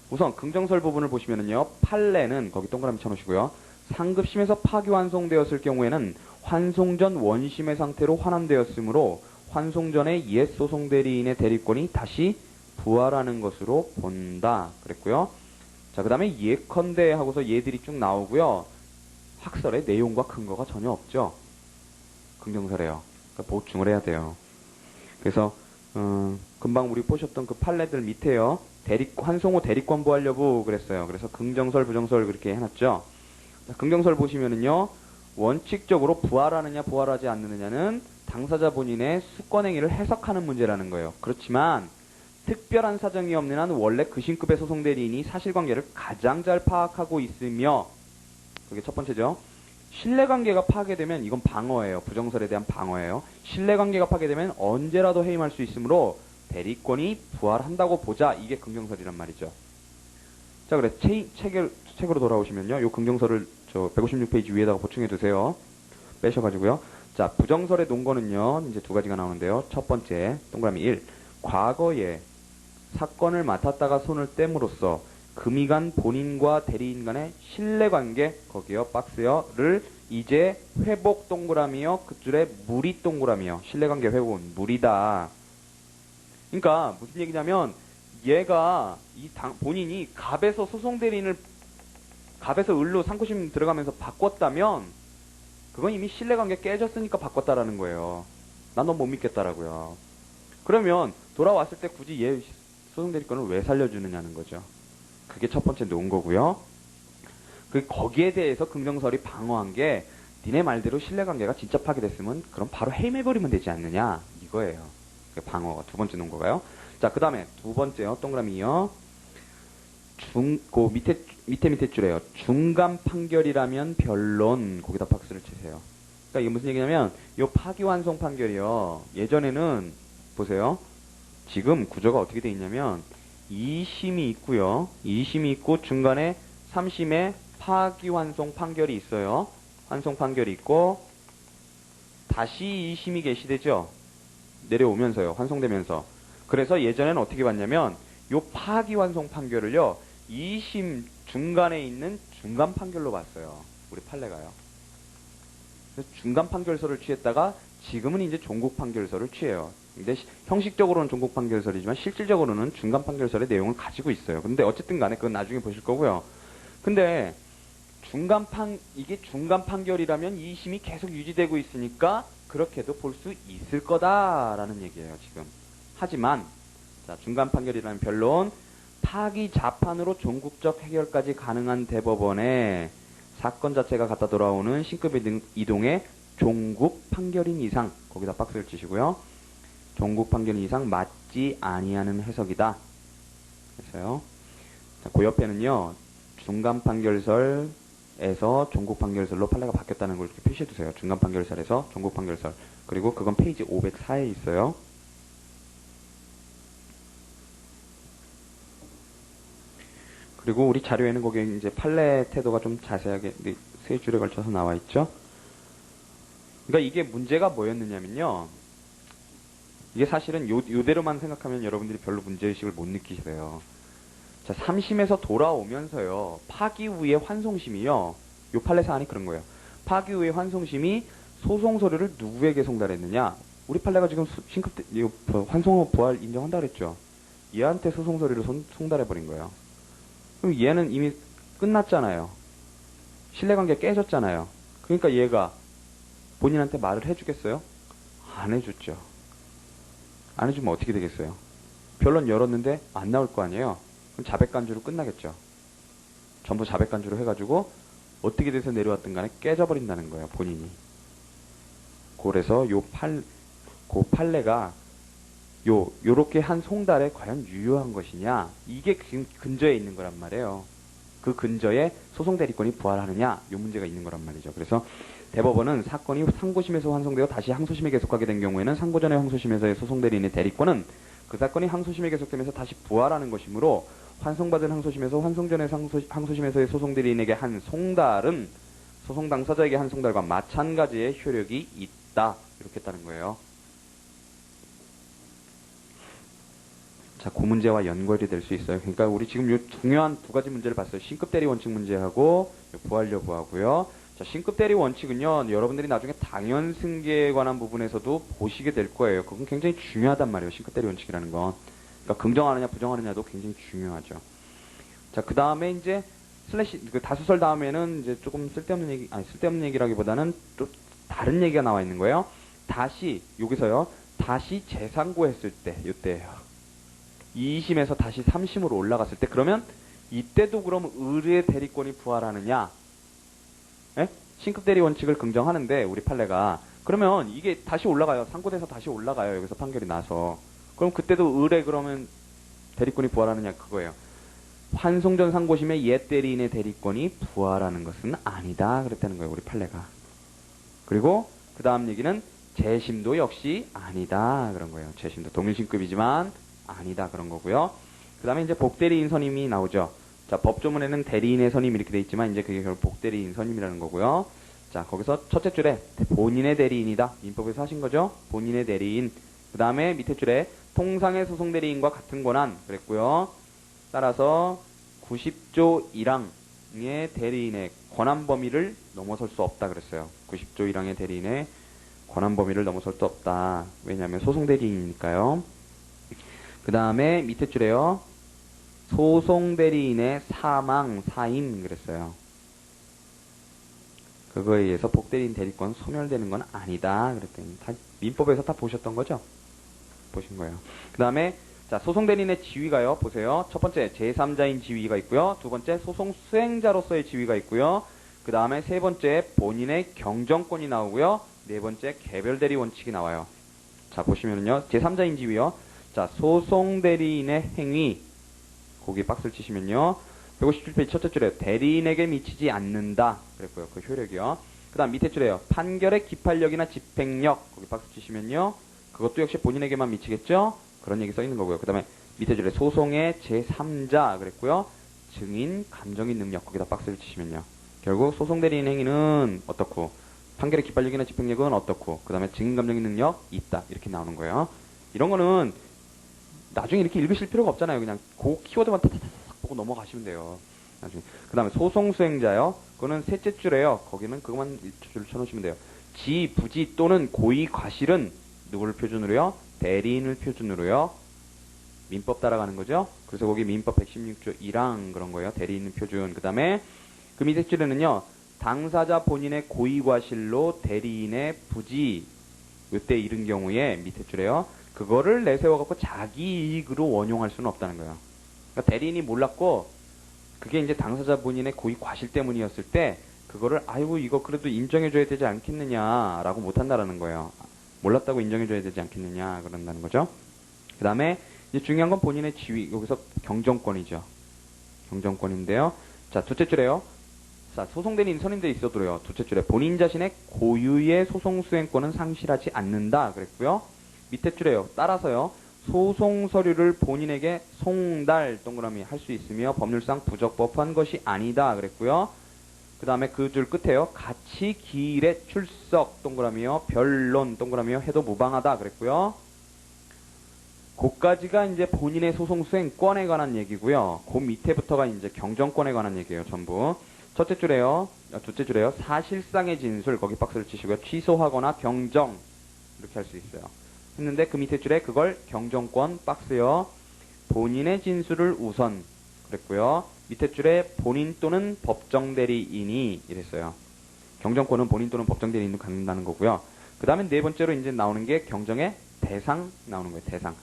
Speaker 1: 우선 긍정설 부분을 보시면은요. 판례는 거기 동그라미 쳐놓으시고요. 상급심에서 파기환송되었을 경우에는 환송 전 원심의 상태로 환원되었으므로 환송 전의 옛 소송 대리인의 대리권이 다시 부활하는 것으로 본다 그랬고요. 자, 그 다음에 예컨대 하고서 예들이 쭉 나오고요. 확설의 내용과 근거가 전혀 없죠. 긍정설이에요. 그러니까 보충을 해야 돼요. 그래서 금방 우리 보셨던 그 판례들 밑에요. 환송 후 대리권 부활 여부 그랬어요. 그래서 긍정설, 부정설 그렇게 해놨죠. 자, 긍정설 보시면은요. 원칙적으로 부활하느냐 부활하지 않느냐는 당사자 본인의 수권행위를 해석하는 문제라는 거예요. 그렇지만 특별한 사정이 없는 한 원래 그 신급의 소송 대리인이 사실관계를 가장 잘 파악하고 있으며, 그게 첫 번째죠. 신뢰관계가 파괴되면 이건 방어예요. 부정설에 대한 방어예요. 신뢰관계가 파괴되면 언제라도 해임할 수 있으므로 대리권이 부활한다고 보자. 이게 긍정설이란 말이죠. 자, 그래 책으로 돌아오시면요. 요 긍정설을 저 156페이지 위에다가 보충해 두세요. 빼셔가지고요. 자, 부정설의 논거는요. 이제 두 가지가 나오는데요. 첫 번째 동그라미 1. 과거에 사건을 맡았다가 손을 뗀으로써 금이 간 본인과 대리인 간의 신뢰관계, 거기요, 박스요,를 이제 회복 동그라미요, 끝줄에 무리 동그라미요. 신뢰관계 회복은 무리다. 그러니까 무슨 얘기냐면 얘가 본인이 갑에서 소송 대리인을 갑에서 을로 상고심 들어가면서 바꿨다면 그건 이미 신뢰관계 깨졌으니까 바꿨다라는 거예요. 난 너 못 믿겠다라고요. 그러면 돌아왔을 때 굳이 얘 소송 대리권을 왜 살려주느냐는 거죠. 그게 첫 번째 논거고요. 거기에 대해서 긍정설이 방어한 게 니네 말대로 신뢰관계가 진짜 파괴됐으면 그럼 바로 해임해버리면 되지 않느냐 이거예요. 방어가 두 번째 논거가요. 자, 그 다음에 두 번째요. 동그라미요. 밑에 줄에요. 중간 판결이라면 변론, 거기다 박스를 치세요. 그러니까 이게 무슨 얘기냐면 요 파기환송 판결이요. 예전에는 보세요. 지금 구조가 어떻게 돼 있냐면 2심이 있고요. 2심이 있고 중간에 3심에 파기환송 판결이 있어요. 환송 판결이 있고 다시 2심이 개시되죠. 내려오면서요. 환송되면서. 그래서 예전에는 어떻게 봤냐면 요 파기환송 판결을요. 2심 중간에 있는 중간 판결로 봤어요. 우리 판례가요. 그래서 중간 판결서를 취했다가 지금은 이제 종국 판결서를 취해요. 근데 형식적으로는 종국 판결설이지만 실질적으로는 중간 판결설의 내용을 가지고 있어요. 근데 어쨌든 간에 그건 나중에 보실 거고요. 근데 이게 중간 판결이라면 2심이 계속 유지되고 있으니까 그렇게도 볼 수 있을 거다라는 얘기예요, 지금. 하지만 자, 중간 판결이라는 변론, 파기 자판으로 종국적 해결까지 가능한 대법원에 사건 자체가 갖다 돌아오는 신급 이동의 종국 판결인 이상, 거기다 박스를 치시고요. 종국 판결인 이상 맞지 아니하는 해석이다. 그래서요. 자, 그 옆에는요. 중간 판결설에서 종국 판결설로 판례가 바뀌었다는 걸 이렇게 표시해 두세요. 중간 판결설에서 종국 판결설. 그리고 그건 페이지 504에 있어요. 그리고 우리 자료에는 거기에 이제 판례 태도가 좀 자세하게 세 줄에 걸쳐서 나와 있죠. 그러니까 이게 문제가 뭐였느냐면요. 이게 사실은 요대로만 생각하면 여러분들이 별로 문제의식을 못 느끼세요. 자, 3심에서 돌아오면서요. 파기 후의 환송심이요. 요 판례 사안이 그런 거예요. 파기 후의 환송심이 소송 서류를 누구에게 송달했느냐. 우리 판례가 지금 신급 환송 부활 인정한다 그랬죠. 얘한테 소송 서류를 송달해버린 거예요. 그럼 얘는 이미 끝났잖아요. 신뢰관계 깨졌잖아요. 그러니까 얘가 본인한테 말을 해주겠어요? 안 해줬죠. 안 해주면 어떻게 되겠어요? 변론 열었는데 안 나올 거 아니에요? 그럼 자백간주로 끝나겠죠. 전부 자백간주로 해가지고 어떻게 돼서 내려왔든 간에 깨져버린다는 거예요. 본인이. 그래서 그 판례가 요렇게 한 송달에 과연 유효한 것이냐, 이게 지금 근저에 있는 거란 말이에요. 그 근저에 소송 대리권이 부활하느냐, 요 문제가 있는 거란 말이죠. 그래서 대법원은 사건이 상고심에서 환송되어 다시 항소심에 계속하게 된 경우에는 상고전의 항소심에서의 소송 대리인의 대리권은 그 사건이 항소심에 계속되면서 다시 부활하는 것이므로 환송받은 항소심에서 환송전의 항소심에서의 소송 대리인에게 한 송달은 소송 당사자에게 한 송달과 마찬가지의 효력이 있다, 이렇게 했다는 거예요. 자, 그 문제와 연결이 될 수 있어요. 그러니까 우리 지금 요 중요한 두 가지 문제를 봤어요. 신급 대리 원칙 문제하고 부활 여부하고요. 자, 신급 대리 원칙은요, 여러분들이 나중에 당연 승계에 관한 부분에서도 보시게 될 거예요. 그건 굉장히 중요하단 말이에요. 신급 대리 원칙이라는 건. 그러니까 긍정하느냐 부정하느냐도 굉장히 중요하죠. 자, 그 다음에 이제 그 다수설 다음에는 이제 조금 쓸데없는 얘기라기보다는 또 다른 얘기가 나와 있는 거예요. 여기서요, 다시 재상고했을 때, 이때예요. 2심에서 다시 3심으로 올라갔을 때, 그러면 이때도 그럼 의뢰 대리권이 부활하느냐? 예? 신급 대리 원칙을 긍정하는데 우리 판례가, 그러면 이게 다시 올라가요. 상고돼서 다시 올라가요. 여기서 판결이 나서. 그럼 그때도 의뢰 그러면 대리권이 부활하느냐, 그거예요. 환송전 상고심의 옛 대리인의 대리권이 부활하는 것은 아니다, 그랬다는 거예요. 우리 판례가. 그리고 그 다음 얘기는 재심도 역시 아니다, 그런 거예요. 재심도 동일신급이지만 아니다, 그런 거고요. 그 다음에 이제 복대리인 선임이 나오죠. 자, 법조문에는 대리인의 선임 이렇게 돼 있지만 이제 그게 결국 복대리인 선임이라는 거고요. 자, 거기서 첫째 줄에 본인의 대리인이다. 민법에서 하신 거죠. 본인의 대리인. 그 다음에 밑에 줄에 통상의 소송 대리인과 같은 권한 그랬고요. 따라서 90조 1항의 대리인의 권한 범위를 넘어설 수 없다 그랬어요. 90조 1항의 대리인의 권한 범위를 넘어설 수 없다. 왜냐하면 소송 대리인이니까요. 그 다음에 밑에 줄에요. 소송 대리인의 사망, 사임 그랬어요. 그거에 의해서 복대리인 대리권 소멸되는 건 아니다 그랬더니 민법에서 다 보셨던 거죠? 보신 거예요. 그 다음에 자, 소송 대리인의 지위가요. 보세요. 첫 번째 제3자인 지위가 있고요. 두 번째 소송 수행자로서의 지위가 있고요. 그 다음에 세 번째 본인의 경정권이 나오고요. 네 번째 개별 대리 원칙이 나와요. 자, 보시면은요. 제3자인 지위요. 자, 소송 대리인의 행위, 거기 박스를 치시면요. 157페이지 첫째 줄에 대리인에게 미치지 않는다 그랬고요. 그 효력이요. 그 다음 밑에 줄에요. 판결의 기판력이나 집행력, 거기 박스 치시면요. 그것도 역시 본인에게만 미치겠죠? 그런 얘기 써 있는 거고요. 그 다음에 밑에 줄에 소송의 제3자 그랬고요. 증인, 감정인 능력, 거기다 박스를 치시면요. 결국 소송 대리인 행위는 어떻고, 판결의 기판력이나 집행력은 어떻고, 그 다음에 증인, 감정인 능력 있다, 이렇게 나오는 거예요. 이런 거는 나중에 이렇게 읽으실 필요가 없잖아요. 그냥 그 키워드만 타타타닥 보고 넘어가시면 돼요. 나중에. 그 다음에 소송 수행자요. 그거는 셋째 줄에요. 거기는 그것만 1줄 쳐놓으시면 돼요. 지, 부지 또는 고의, 과실은 누구를 표준으로요? 대리인을 표준으로요. 민법 따라가는 거죠. 그래서 거기 민법 116조 1항 그런 거예요. 대리인 표준. 그 다음에 그 밑에 줄에는요. 당사자 본인의 고의, 과실로 대리인의 부지 이때 이른 경우에 밑에 줄에요. 그거를 내세워갖고 자기 이익으로 원용할 수는 없다는 거예요. 그러니까 대리인이 몰랐고 그게 이제 당사자 본인의 고의 과실 때문이었을 때 그거를 아이고 이거 그래도 인정해줘야 되지 않겠느냐라고 못한다라는 거예요. 몰랐다고 인정해줘야 되지 않겠느냐 그런다는 거죠. 그 다음에 이제 중요한 건 본인의 지위, 여기서 경정권이죠. 경정권인데요. 자, 둘째 줄에요. 자, 소송대리인 선임돼 있어도요. 둘째 줄에 본인 자신의 고유의 소송 수행권은 상실하지 않는다 그랬고요. 밑에 줄에요. 따라서요. 소송 서류를 본인에게 송달 동그라미 할 수 있으며 법률상 부적법한 것이 아니다 그랬고요. 그 다음에 그 줄 끝에요. 같이 기일에 출석 동그라미요. 변론 동그라미요. 해도 무방하다 그랬고요. 그까지가 이제 본인의 소송 수행권에 관한 얘기고요. 그 밑에부터가 이제 경정권에 관한 얘기예요. 전부. 첫째 줄에요. 둘째 줄에요. 사실상의 진술 거기 박스를 치시고요. 취소하거나 경정 이렇게 할 수 있어요. 했는데 그 밑에 줄에 그걸 경정권 박스요. 본인의 진술을 우선 그랬고요. 밑에 줄에 본인 또는 법정대리인이 이랬어요. 경정권은 본인 또는 법정대리인을 갖는다는 거고요. 그 다음에 네 번째로 이제 나오는 게 경정의 대상 나오는 거예요. 대상.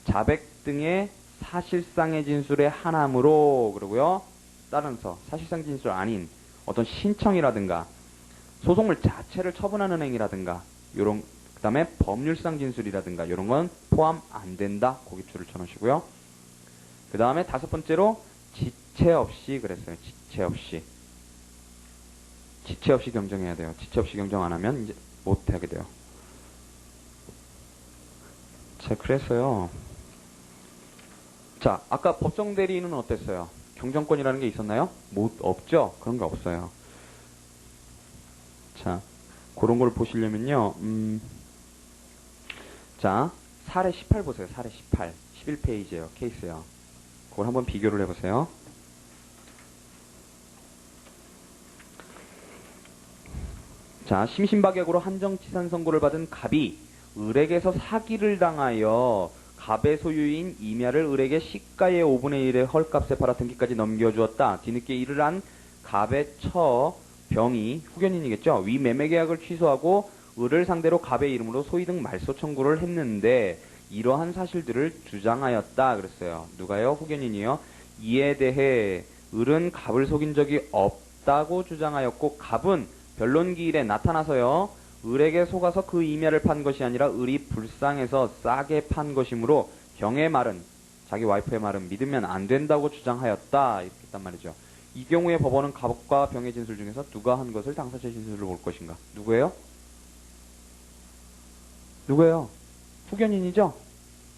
Speaker 1: 자백 등의 사실상의 진술의 하나므로 그러고요. 따라서 사실상 진술 아닌 어떤 신청이라든가 소송물 자체를 처분하는 행위라든가 요런 그 다음에 법률상 진술이라든가 이런 건 포함 안 된다. 거기 줄을 쳐놓으시고요. 그 다음에 다섯 번째로 지체 없이 그랬어요. 지체 없이. 지체 없이 경정해야 돼요. 지체 없이 경정 안 하면 이제 못 하게 돼요. 자, 그래서요. 자, 아까 법정 대리인은 어땠어요? 경정권이라는 게 있었나요? 없죠? 그런 게 없어요. 자, 그런 걸 보시려면요. 자, 사례 18 보세요. 사례 18. 11페이지예요. 케이스요. 그걸 한번 비교를 해보세요. 자, 심신박약으로 한정치산 선고를 받은 갑이 을에게서 사기를 당하여 갑의 소유인 임야를 을에게 시가의 5분의 1의 헐값에 팔아 등기까지 넘겨주었다. 뒤늦게 이를 한 갑의 처 병이 후견인이겠죠. 위 매매계약을 취소하고 을을 상대로 갑의 이름으로 소위 등 말소 청구를 했는데 이러한 사실들을 주장하였다 그랬어요. 누가요? 후견인이요. 이에 대해 을은 갑을 속인 적이 없다고 주장하였고 갑은 변론기일에 나타나서요. 을에게 속아서 그 임야를 판 것이 아니라 을이 불쌍해서 싸게 판 것이므로 병의 말은 자기 와이프의 말은 믿으면 안 된다고 주장하였다. 이렇게 했단 말이죠. 이 경우에 법원은 갑과 병의 진술 중에서 누가 한 것을 당사자의 진술로 볼 것인가? 누구예요? 누구예요? 후견인이죠?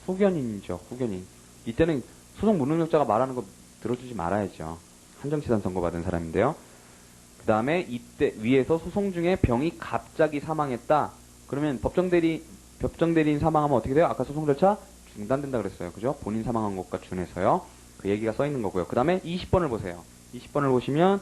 Speaker 1: 후견인이죠. 후견인. 이때는 소송 무능력자가 말하는 거 들어주지 말아야죠. 한정치산 선고받은 사람인데요. 그 다음에 이때 위에서 소송 중에 병이 갑자기 사망했다. 그러면 법정대리인 사망하면 어떻게 돼요? 아까 소송 절차 중단된다 그랬어요. 그죠? 본인 사망한 것과 준해서요. 그 얘기가 써 있는 거고요. 그 다음에 20번을 보세요. 20번을 보시면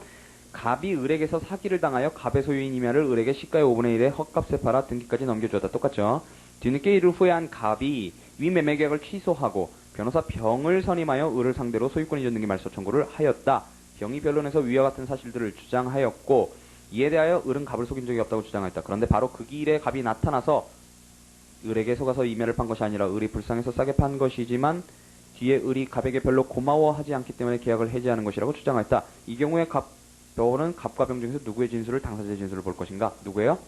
Speaker 1: 갑이 을에게서 사기를 당하여 갑의 소유인 임야를 을에게 시가의 5분의 1의 헛값에 팔아 등기까지 넘겨주었다. 똑같죠? 뒤늦게 이를 후회한 갑이 위 매매계약을 취소하고 변호사 병을 선임하여 을을 상대로 소유권 이전 등기 말소 청구를 하였다. 병이 변론에서 위와 같은 사실들을 주장하였고 이에 대하여 을은 갑을 속인 적이 없다고 주장하였다. 그런데 바로 그 길에 갑이 나타나서 을에게 속아서 임야를 판 것이 아니라 을이 불쌍해서 싸게 판 것이지만 뒤에 을이 갑에게 별로 고마워하지 않기 때문에 계약을 해지하는 것이라고 주장하였다. 이 경우에 병원은 갑과 병 중에서 누구의 진술을 당사자의 진술을 볼 것인가? 누구예요?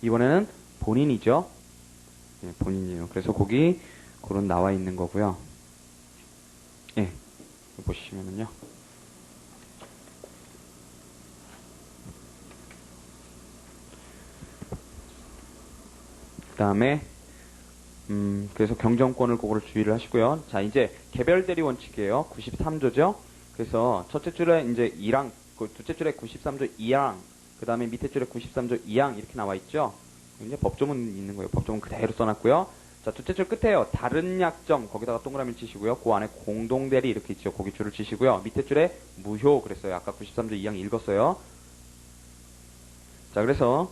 Speaker 1: 이번에는 본인이죠. 네, 본인이에요. 그래서 거기 그런 나와 있는 거고요. 예, 보시면은요. 그 다음에 그래서 경정권을 그거를 주의를 하시고요. 자, 이제 개별 대리 원칙이에요. 93조죠. 그래서 첫째 줄에 이제 1항, 둘째 줄에 93조 2항, 그 다음에 밑에 줄에 93조 2항 이렇게 나와 있죠. 이제 법조문 있는 거예요. 법조문 그대로 써놨고요. 자, 둘째 줄 끝에요. 다른 약정 거기다가 동그라미 치시고요. 그 안에 공동 대리 이렇게 있죠. 거기 줄을 치시고요. 밑에 줄에 무효 그랬어요. 아까 93조 2항 읽었어요. 자, 그래서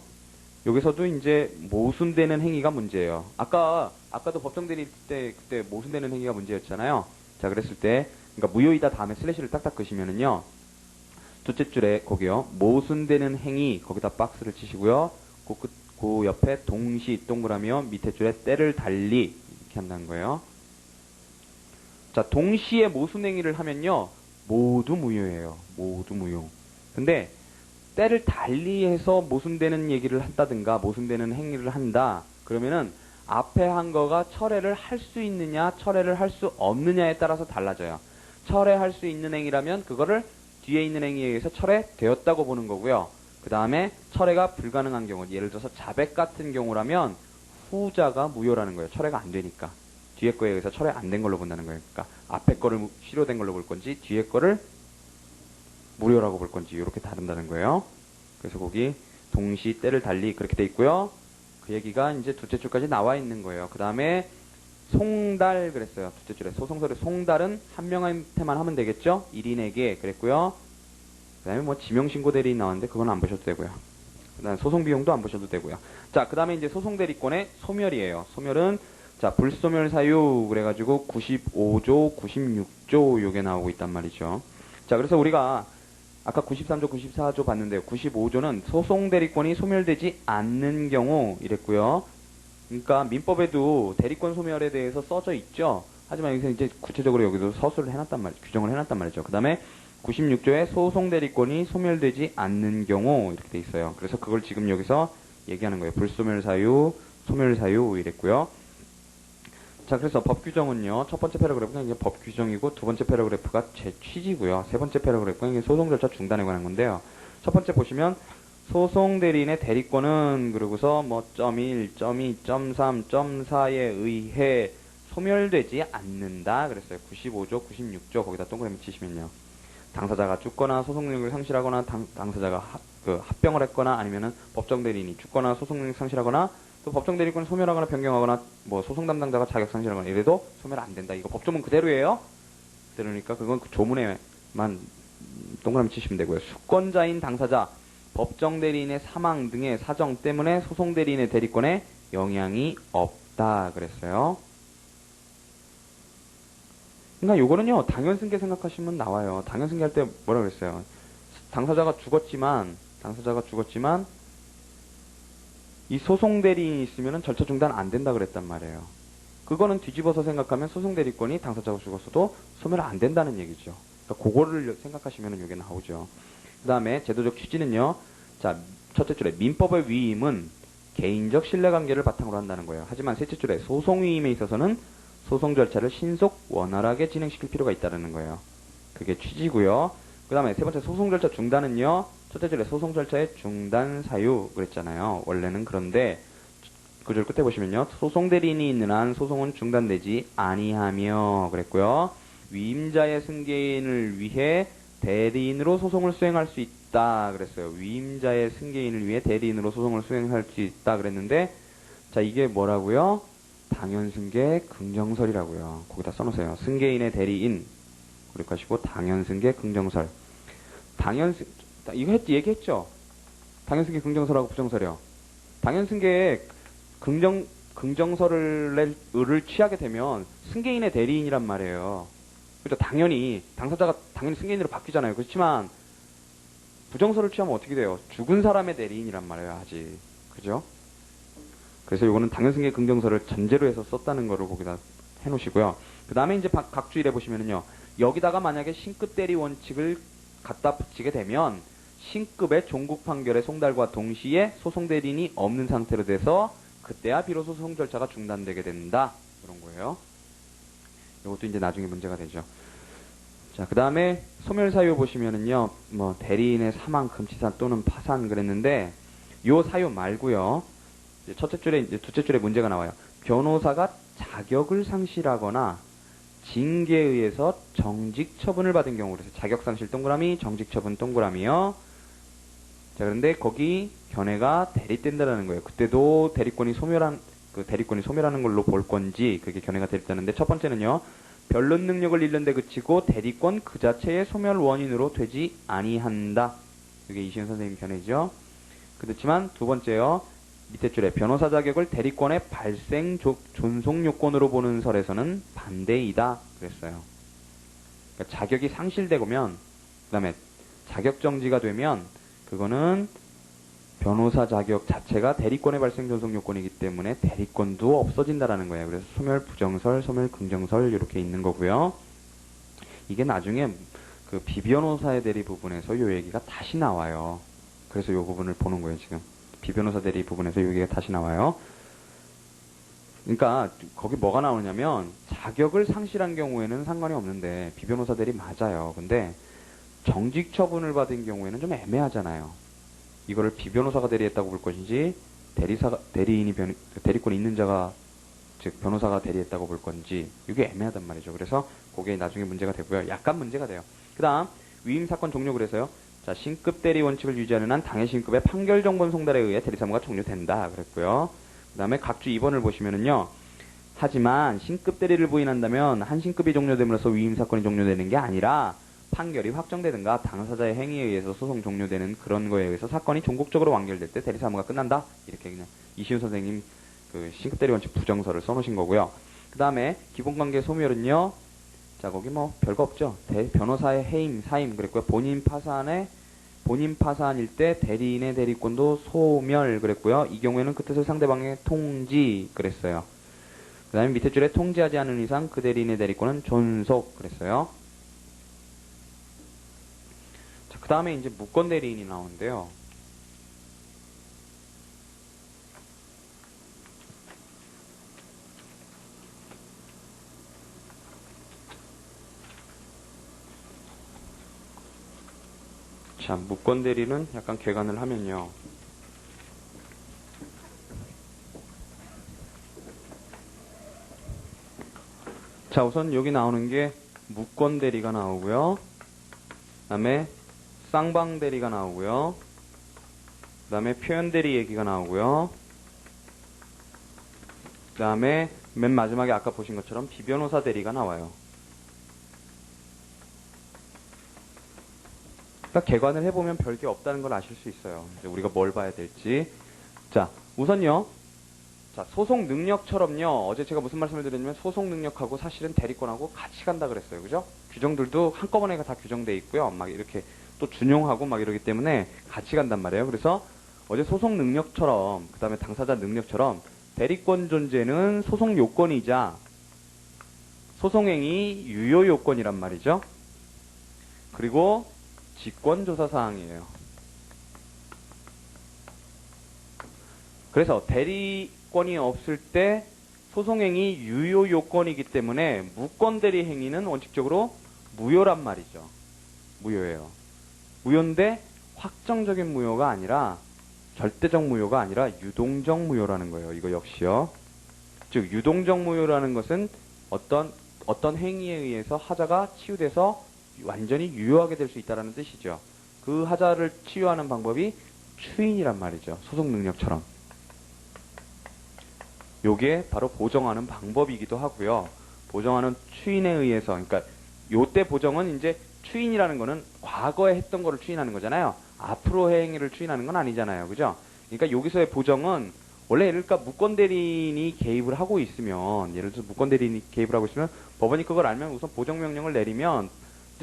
Speaker 1: 여기서도 이제 모순되는 행위가 문제예요. 아까도 법정 대리 때 그때 모순되는 행위가 문제였잖아요. 자, 그랬을 때 그러니까 무효이다 다음에 슬래시를 딱딱 끄시면은요. 둘째 줄에 거기요. 모순되는 행위 거기다 박스를 치시고요. 그 옆에 동시 동그라미요. 밑에 줄에 때를 달리 이렇게 한다는 거예요. 자, 동시에 모순행위를 하면요. 모두 무효예요. 모두 무효. 근데 때를 달리해서 모순되는 얘기를 한다든가 모순되는 행위를 한다. 그러면은 앞에 한 거가 철회를 할 수 있느냐 철회를 할 수 없느냐에 따라서 달라져요. 철회할 수 있는 행위라면 그거를 뒤에 있는 행위에 의해서 철회되었다고 보는 거고요. 그 다음에 철회가 불가능한 경우, 예를 들어서 자백 같은 경우라면 후자가 무효라는 거예요. 철회가 안 되니까. 뒤에 거에 의해서 철회 안 된 걸로 본다는 거예요. 그러니까 앞에 거를 실효된 걸로 볼 건지 뒤에 거를 무효라고 볼 건지 이렇게 다른다는 거예요. 그래서 거기 동시 때를 달리 그렇게 돼 있고요. 그 얘기가 이제 두째 줄까지 나와 있는 거예요. 그 다음에 송달 그랬어요. 두째 줄에 소송설의 송달은 한 명한테만 하면 되겠죠. 1인에게 그랬고요. 그 다음에 뭐 지명신고 대리인 나왔는데 그건 안 보셔도 되고요. 그 다음에 소송비용도 안 보셔도 되고요. 자, 그 다음에 이제 소송대리권의 소멸이에요. 소멸은 자, 불소멸 사유 그래가지고 95조, 96조 요게 나오고 있단 말이죠. 자, 그래서 우리가 아까 93조, 94조 봤는데요. 95조는 소송대리권이 소멸되지 않는 경우 이랬고요. 그러니까 민법에도 대리권 소멸에 대해서 써져 있죠. 하지만 여기서 이제 구체적으로 여기도 서술을 해놨단 말이죠. 규정을 해놨단 말이죠. 그 다음에 96조에 소송대리권이 소멸되지 않는 경우 이렇게 돼 있어요. 그래서 그걸 지금 여기서 얘기하는 거예요. 불소멸 사유, 소멸 사유 이랬고요. 자, 그래서 법 규정은요. 첫 번째 패러그래프가 이제 법 규정이고 두 번째 패러그래프가 제 취지고요. 세 번째 패러그래프가 이게 소송 절차 중단에 관한 건데요. 첫 번째 보시면 소송 대리인의 대리권은 그러고서 뭐 .1, .2, .3, .4에 의해 소멸되지 않는다 그랬어요. 95조, 96조 거기다 동그라미 치시면요. 당사자가 죽거나 소송 능력을 상실하거나 당사자가 합병을 했거나 아니면은 법정 대리인이 죽거나 소송 능력 상실하거나 또 법정 대리권을 소멸하거나 변경하거나 뭐 소송 담당자가 자격 상실하거나 이래도 소멸 안 된다. 이거 법조문 그대로예요. 그러니까 그건 그 조문에만 동그라미 치시면 되고요. 수권자인 당사자, 법정 대리인의 사망 등의 사정 때문에 소송 대리인의 대리권에 영향이 없다 그랬어요. 그러니까 요거는요. 당연승계 생각하시면 나와요. 당연승계 할 때 뭐라 그랬어요? 당사자가 죽었지만 이 소송 대리인이 있으면 절차 중단 안 된다 그랬단 말이에요. 그거는 뒤집어서 생각하면 소송 대리권이 당사자가 죽었어도 소멸 안 된다는 얘기죠. 그러니까 그거를 생각하시면 이게 나오죠. 그 다음에 제도적 취지는요. 자, 첫째 줄에 민법의 위임은 개인적 신뢰관계를 바탕으로 한다는 거예요. 하지만 셋째 줄에 소송 위임에 있어서는 소송 절차를 신속 원활하게 진행시킬 필요가 있다는 거예요. 그게 취지고요. 그 다음에 세 번째 소송 절차 중단은요. 첫째 줄에 소송 절차의 중단 사유 그랬잖아요. 원래는 그런데 그 줄 끝에 보시면요. 소송 대리인이 있는 한 소송은 중단되지 아니하며 그랬고요. 위임자의 승계인을 위해 대리인으로 소송을 수행할 수 있다 그랬어요. 위임자의 승계인을 위해 대리인으로 소송을 수행할 수 있다 그랬는데 자, 이게 뭐라고요? 당연승계 긍정설이라고요. 거기다 써놓으세요. 승계인의 대리인 그렇게 하시고 당연승계 긍정설. 이거 얘기했죠? 당연승계 긍정설하고 부정설이요. 당연승계에 긍정설을 취하게 되면 승계인의 대리인이란 말이에요. 그러니까 당연히 당사자가 당연히 승계인으로 바뀌잖아요. 그렇지만 부정설을 취하면 어떻게 돼요? 죽은 사람의 대리인이란 말이에요. 아직. 그죠? 그래서 이거는 당연승계 긍정설을 전제로 해서 썼다는 거를 거기다 해놓으시고요. 그 다음에 이제 각 주일에 보시면은요. 여기다가 만약에 신급 대리 원칙을 갖다 붙이게 되면 신급의 종국 판결의 송달과 동시에 소송 대리인이 없는 상태로 돼서 그때야 비로소 소송 절차가 중단되게 된다. 그런 거예요. 이것도 이제 나중에 문제가 되죠. 자, 그 다음에 소멸 사유 보시면은요. 뭐 대리인의 사망, 금치산 또는 파산 그랬는데 요 사유 말고요. 첫째 줄에 이제 둘째 줄에 문제가 나와요. 변호사가 자격을 상실하거나 징계에 의해서 정직 처분을 받은 경우 그래서 자격 상실 동그라미, 정직 처분 동그라미요. 자, 그런데 거기 견해가 대립된다라는 거예요. 그때도 대리권이 소멸하는 걸로 볼 건지 그게 견해가 대립되는데 첫 번째는요. 변론 능력을 잃는 데 그치고 대리권 그 자체의 소멸 원인으로 되지 아니한다. 이게 이시은 선생님 견해죠. 그렇지만 두 번째요. 밑에 줄에 변호사 자격을 대리권의 발생 존속 요건으로 보는 설에서는 반대이다. 그랬어요. 그러니까 자격이 상실되면 그 다음에 자격 정지가 되면 그거는 변호사 자격 자체가 대리권의 발생 존속 요건이기 때문에 대리권도 없어진다라는 거예요. 그래서 소멸 부정설, 소멸 긍정설 이렇게 있는 거고요. 이게 나중에 그 비변호사의 대리 부분에서 요 얘기가 다시 나와요. 그래서 요 부분을 보는 거예요, 지금. 비변호사 대리 부분에서 요 얘기가 다시 나와요. 그러니까 거기 뭐가 나오냐면 자격을 상실한 경우에는 상관이 없는데 비변호사 대리 맞아요. 근데 정직 처분을 받은 경우에는 좀 애매하잖아요. 이거를 비변호사가 대리했다고 볼 것인지 대리권이 있는 자가 즉 변호사가 대리했다고 볼 건지 이게 애매하단 말이죠. 그래서 그게 나중에 문제가 되고요. 약간 문제가 돼요. 그 다음 위임 사건 종료 그래서요. 자, 신급 대리 원칙을 유지하는 한 당해 신급의 판결 정본 송달에 의해 대리 사무가 종료된다 그랬고요. 그 다음에 각주 2번을 보시면은요. 하지만 신급 대리를 부인한다면 한 신급이 종료됨으로써 위임 사건이 종료되는 게 아니라 판결이 확정되든가 당사자의 행위에 의해서 소송 종료되는 그런 거에 의해서 사건이 종국적으로 완결될 때 대리 사무가 끝난다. 이렇게 그냥 이시훈 선생님 그 신급 대리 원칙 부정서를 써놓으신 거고요. 그 다음에 기본관계 소멸은요. 자, 거기 뭐 별거 없죠. 변호사의 해임, 사임 그랬고요. 본인 파산일 때 대리인의 대리권도 소멸 그랬고요. 이 경우에는 그 뜻을 상대방의 통지 그랬어요. 그 다음에 밑에 줄에 통지하지 않은 이상 그 대리인의 대리권은 존속 그랬어요. 자, 그 다음에 이제 무권 대리인이 나오는데요. 자, 무권 대리는 약간 개관을 하면요. 자, 우선 여기 나오는 게 무권 대리가 나오고요. 그 다음에 쌍방 대리가 나오고요. 그 다음에 표현 대리 얘기가 나오고요. 그 다음에 맨 마지막에 아까 보신 것처럼 비변호사 대리가 나와요. 그러니까 개관을 해보면 별게 없다는 걸 아실 수 있어요. 이제 우리가 뭘 봐야 될지. 자, 우선요. 자, 소송 능력처럼요. 어제 제가 무슨 말씀을 드렸냐면 소송 능력하고 사실은 대리권하고 같이 간다 그랬어요. 그죠? 규정들도 한꺼번에 다 규정돼 있고요. 막 이렇게 또 준용하고 막 이러기 때문에 같이 간단 말이에요. 그래서 어제 소송 능력처럼 그 다음에 당사자 능력처럼 대리권 존재는 소송 요건이자 소송행위 유효 요건이란 말이죠. 그리고 직권조사 사항이에요. 그래서 대리권이 없을 때 소송행위 유효 요건이기 때문에 무권 대리 행위는 원칙적으로 무효란 말이죠. 무효예요. 무효인데 확정적인 무효가 아니라 절대적 무효가 아니라 유동적 무효라는 거예요. 이거 역시요. 즉 유동적 무효라는 것은 어떤 행위에 의해서 하자가 치유돼서 완전히 유효하게 될 수 있다는 뜻이죠. 그 하자를 치유하는 방법이 추인이란 말이죠. 소송 능력처럼. 요게 바로 보정하는 방법이기도 하고요. 보정하는 추인에 의해서, 그러니까 요때 보정은 이제 추인이라는 거는 과거에 했던 거를 추인하는 거잖아요. 앞으로의 행위를 추인하는 건 아니잖아요. 그죠? 그러니까 여기서의 보정은 원래 예를 들어 무권 대리인이 개입을 하고 있으면, 예를 들어서 무권 대리인이 개입을 하고 있으면 법원이 그걸 알면 우선 보정 명령을 내리면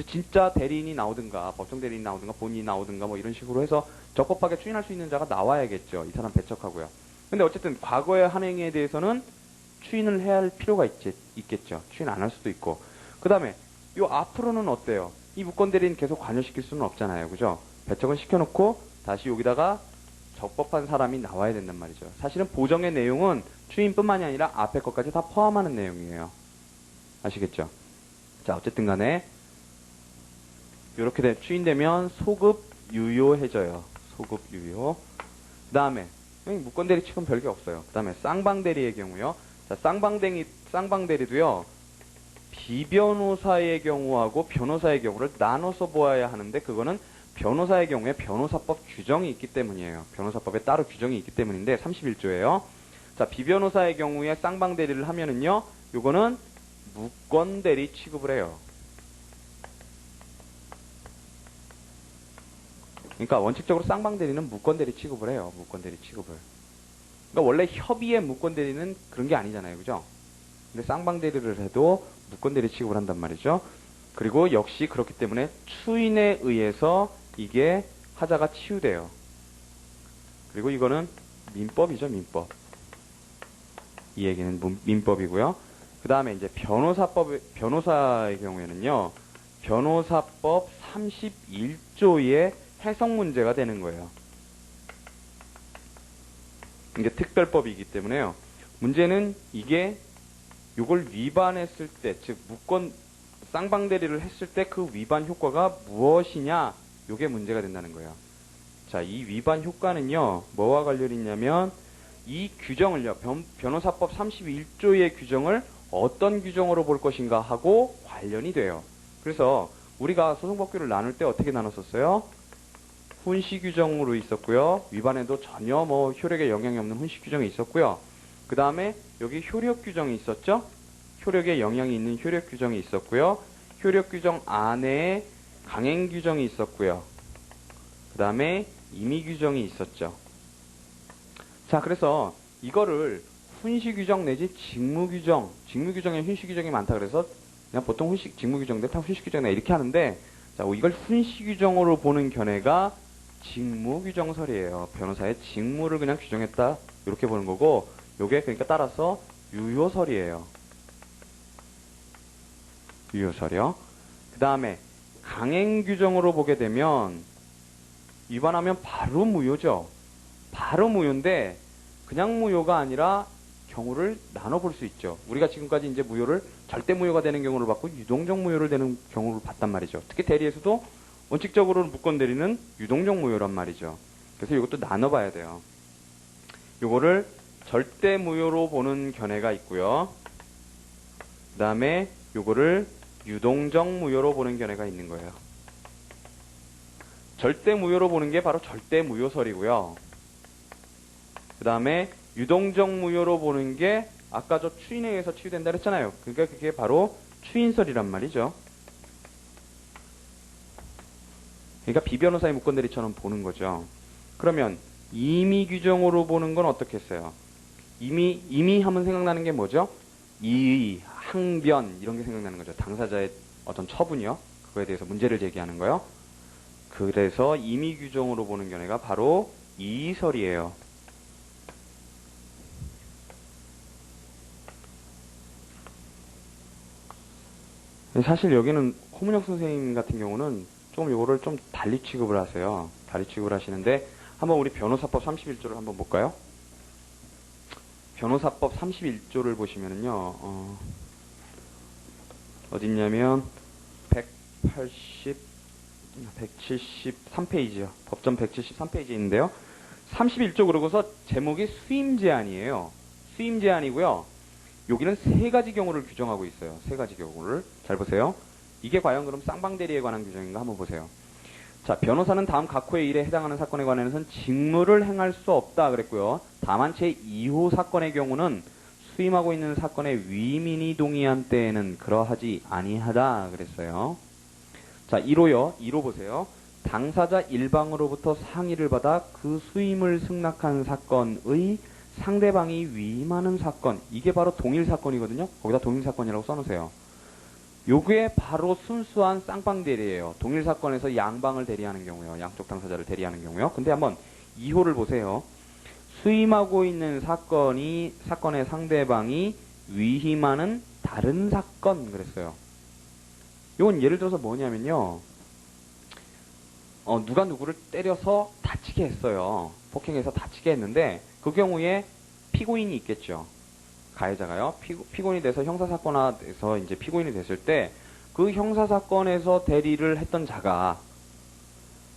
Speaker 1: 진짜 대리인이 나오든가 법정 대리인이 나오든가 본인이 나오든가 뭐 이런 식으로 해서 적법하게 추인할 수 있는 자가 나와야겠죠. 이 사람 배척하고요. 근데 어쨌든 과거의 한 행위에 대해서는 추인을 해야 할 필요가 있겠죠. 추인 안 할 수도 있고. 그 다음에 요 앞으로는 어때요? 이 무권 대리인 계속 관여시킬 수는 없잖아요. 그죠? 배척은 시켜놓고 다시 여기다가 적법한 사람이 나와야 된단 말이죠. 사실은 보정의 내용은 추인뿐만이 아니라 앞에 것까지 다 포함하는 내용이에요. 아시겠죠? 자, 어쨌든 간에 이렇게 추인되면 소급 유효해져요. 소급 유효. 그 다음에 무권 대리 측은 별게 없어요. 그 다음에 쌍방 대리의 경우요. 자, 쌍방 대리도요. 비변호사의 경우하고 변호사의 경우를 나눠서 보아야 하는데 그거는 변호사의 경우에 변호사법 규정이 있기 때문이에요. 변호사법에 따로 규정이 있기 때문인데 31조예요. 자, 비변호사의 경우에 쌍방 대리를 하면은요. 요거는 무권 대리 취급을 해요. 그러니까 원칙적으로 쌍방 대리는 무권 대리 취급을 해요. 무권 대리 취급을. 그러니까 원래 협의의 무권 대리는 그런 게 아니잖아요. 그죠? 근데 쌍방 대리를 해도 무권 대리 취급을 한단 말이죠. 그리고 역시 그렇기 때문에 추인에 의해서 이게 하자가 치유돼요. 그리고 이거는 민법이죠. 민법. 이 얘기는 민법이고요. 그 다음에 이제 변호사의 경우에는요. 변호사법 31조의 해석 문제가 되는 거예요. 이게 특별법이기 때문에요. 문제는 이게 이걸 위반했을 때, 즉 무권 쌍방대리를 했을 때 그 위반 효과가 무엇이냐, 이게 문제가 된다는 거예요. 자, 이 위반 효과는요, 뭐와 관련이 있냐면 이 규정을요, 변호사법 31조의 규정을 어떤 규정으로 볼 것인가 하고 관련이 돼요. 그래서 우리가 소송법규를 나눌 때 어떻게 나눴었어요? 훈시 규정으로 있었고요. 위반에도 전혀 뭐 효력에 영향이 없는 훈시 규정이 있었고요. 그 다음에 여기 효력 규정이 있었죠? 효력에 영향이 있는 효력 규정이 있었고요. 효력 규정 안에 강행 규정이 있었고요. 그 다음에 임의 규정이 있었죠. 자, 그래서 이거를 훈시 규정 내지 직무 규정, 직무 규정에 훈시 규정이 많다 그래서 그냥 보통 훈시, 직무 규정인데 다 훈시 규정이다 이렇게 하는데, 자, 이걸 훈시 규정으로 보는 견해가 직무 규정설이에요. 변호사의 직무를 그냥 규정했다 이렇게 보는 거고, 요게 그러니까 따라서 유효설이에요. 유효설이요. 그 다음에 강행 규정으로 보게 되면 위반하면 바로 무효죠. 바로 무효인데 그냥 무효가 아니라 경우를 나눠볼 수 있죠. 우리가 지금까지 이제 무효를 절대 무효가 되는 경우를 봤고 유동적 무효를 되는 경우를 봤단 말이죠. 특히 대리에서도 원칙적으로 무권 대리는 유동적 무효란 말이죠. 그래서 이것도 나눠봐야 돼요. 이거를 절대 무효로 보는 견해가 있고요. 그 다음에 요거를 유동적 무효로 보는 견해가 있는 거예요. 절대 무효로 보는 게 바로 절대 무효설이고요. 그 다음에 유동적 무효로 보는 게 아까 저 추인에 의해서 치유된다 그랬잖아요. 그러니까 그게 바로 추인설이란 말이죠. 그러니까 비변호사의 무권대리처럼 보는 거죠. 그러면 임의 규정으로 보는 건 어떻게 했어요? 임의 하면 생각나는 게 뭐죠? 이의, 항변 이런 게 생각나는 거죠. 당사자의 어떤 처분이요. 그거에 대해서 문제를 제기하는 거요. 그래서 임의 규정으로 보는 견해가 바로 이의설이에요. 사실 여기는 호문혁 선생님 같은 경우는 좀 요거를 좀 달리 취급을 하세요. 달리 취급을 하시는데 한번 우리 변호사법 31조를 한번 볼까요? 변호사법 31조를 보시면은요, 어딨냐면 173페이지요. 법전 173페이지에 있는데요. 31조 그러고서 제목이 수임 제한이에요. 수임 제한이고요. 여기는 세 가지 경우를 규정하고 있어요. 세 가지 경우를. 잘 보세요. 이게 과연 그럼 쌍방대리에 관한 규정인가 한번 보세요. 자, 변호사는 다음 각호의 일에 해당하는 사건에 관해서는 직무를 행할 수 없다 그랬고요. 다만 제2호 사건의 경우는 수임하고 있는 사건의 위민이 동의한 때에는 그러하지 아니하다 그랬어요. 자, 1호요. 1호 보세요. 당사자 일방으로부터 상의를 받아 그 수임을 승낙한 사건의 상대방이 위임하는 사건, 이게 바로 동일 사건이거든요. 거기다 동일 사건이라고 써놓으세요. 요게 바로 순수한 쌍방대리예요. 동일 사건에서 양방을 대리하는 경우요. 양쪽 당사자를 대리하는 경우요. 근데 한번 2호를 보세요. 수임하고 있는 사건의 상대방이 위임하는 다른 사건 그랬어요. 이건 예를 들어서 뭐냐면요. 누가 누구를 때려서 다치게 했어요. 폭행해서 다치게 했는데 그 경우에 피고인이 있겠죠. 가해자가요. 피고인이 돼서 형사사건화돼서 이제 피고인이 됐을 때 그 형사사건에서 대리를 했던 자가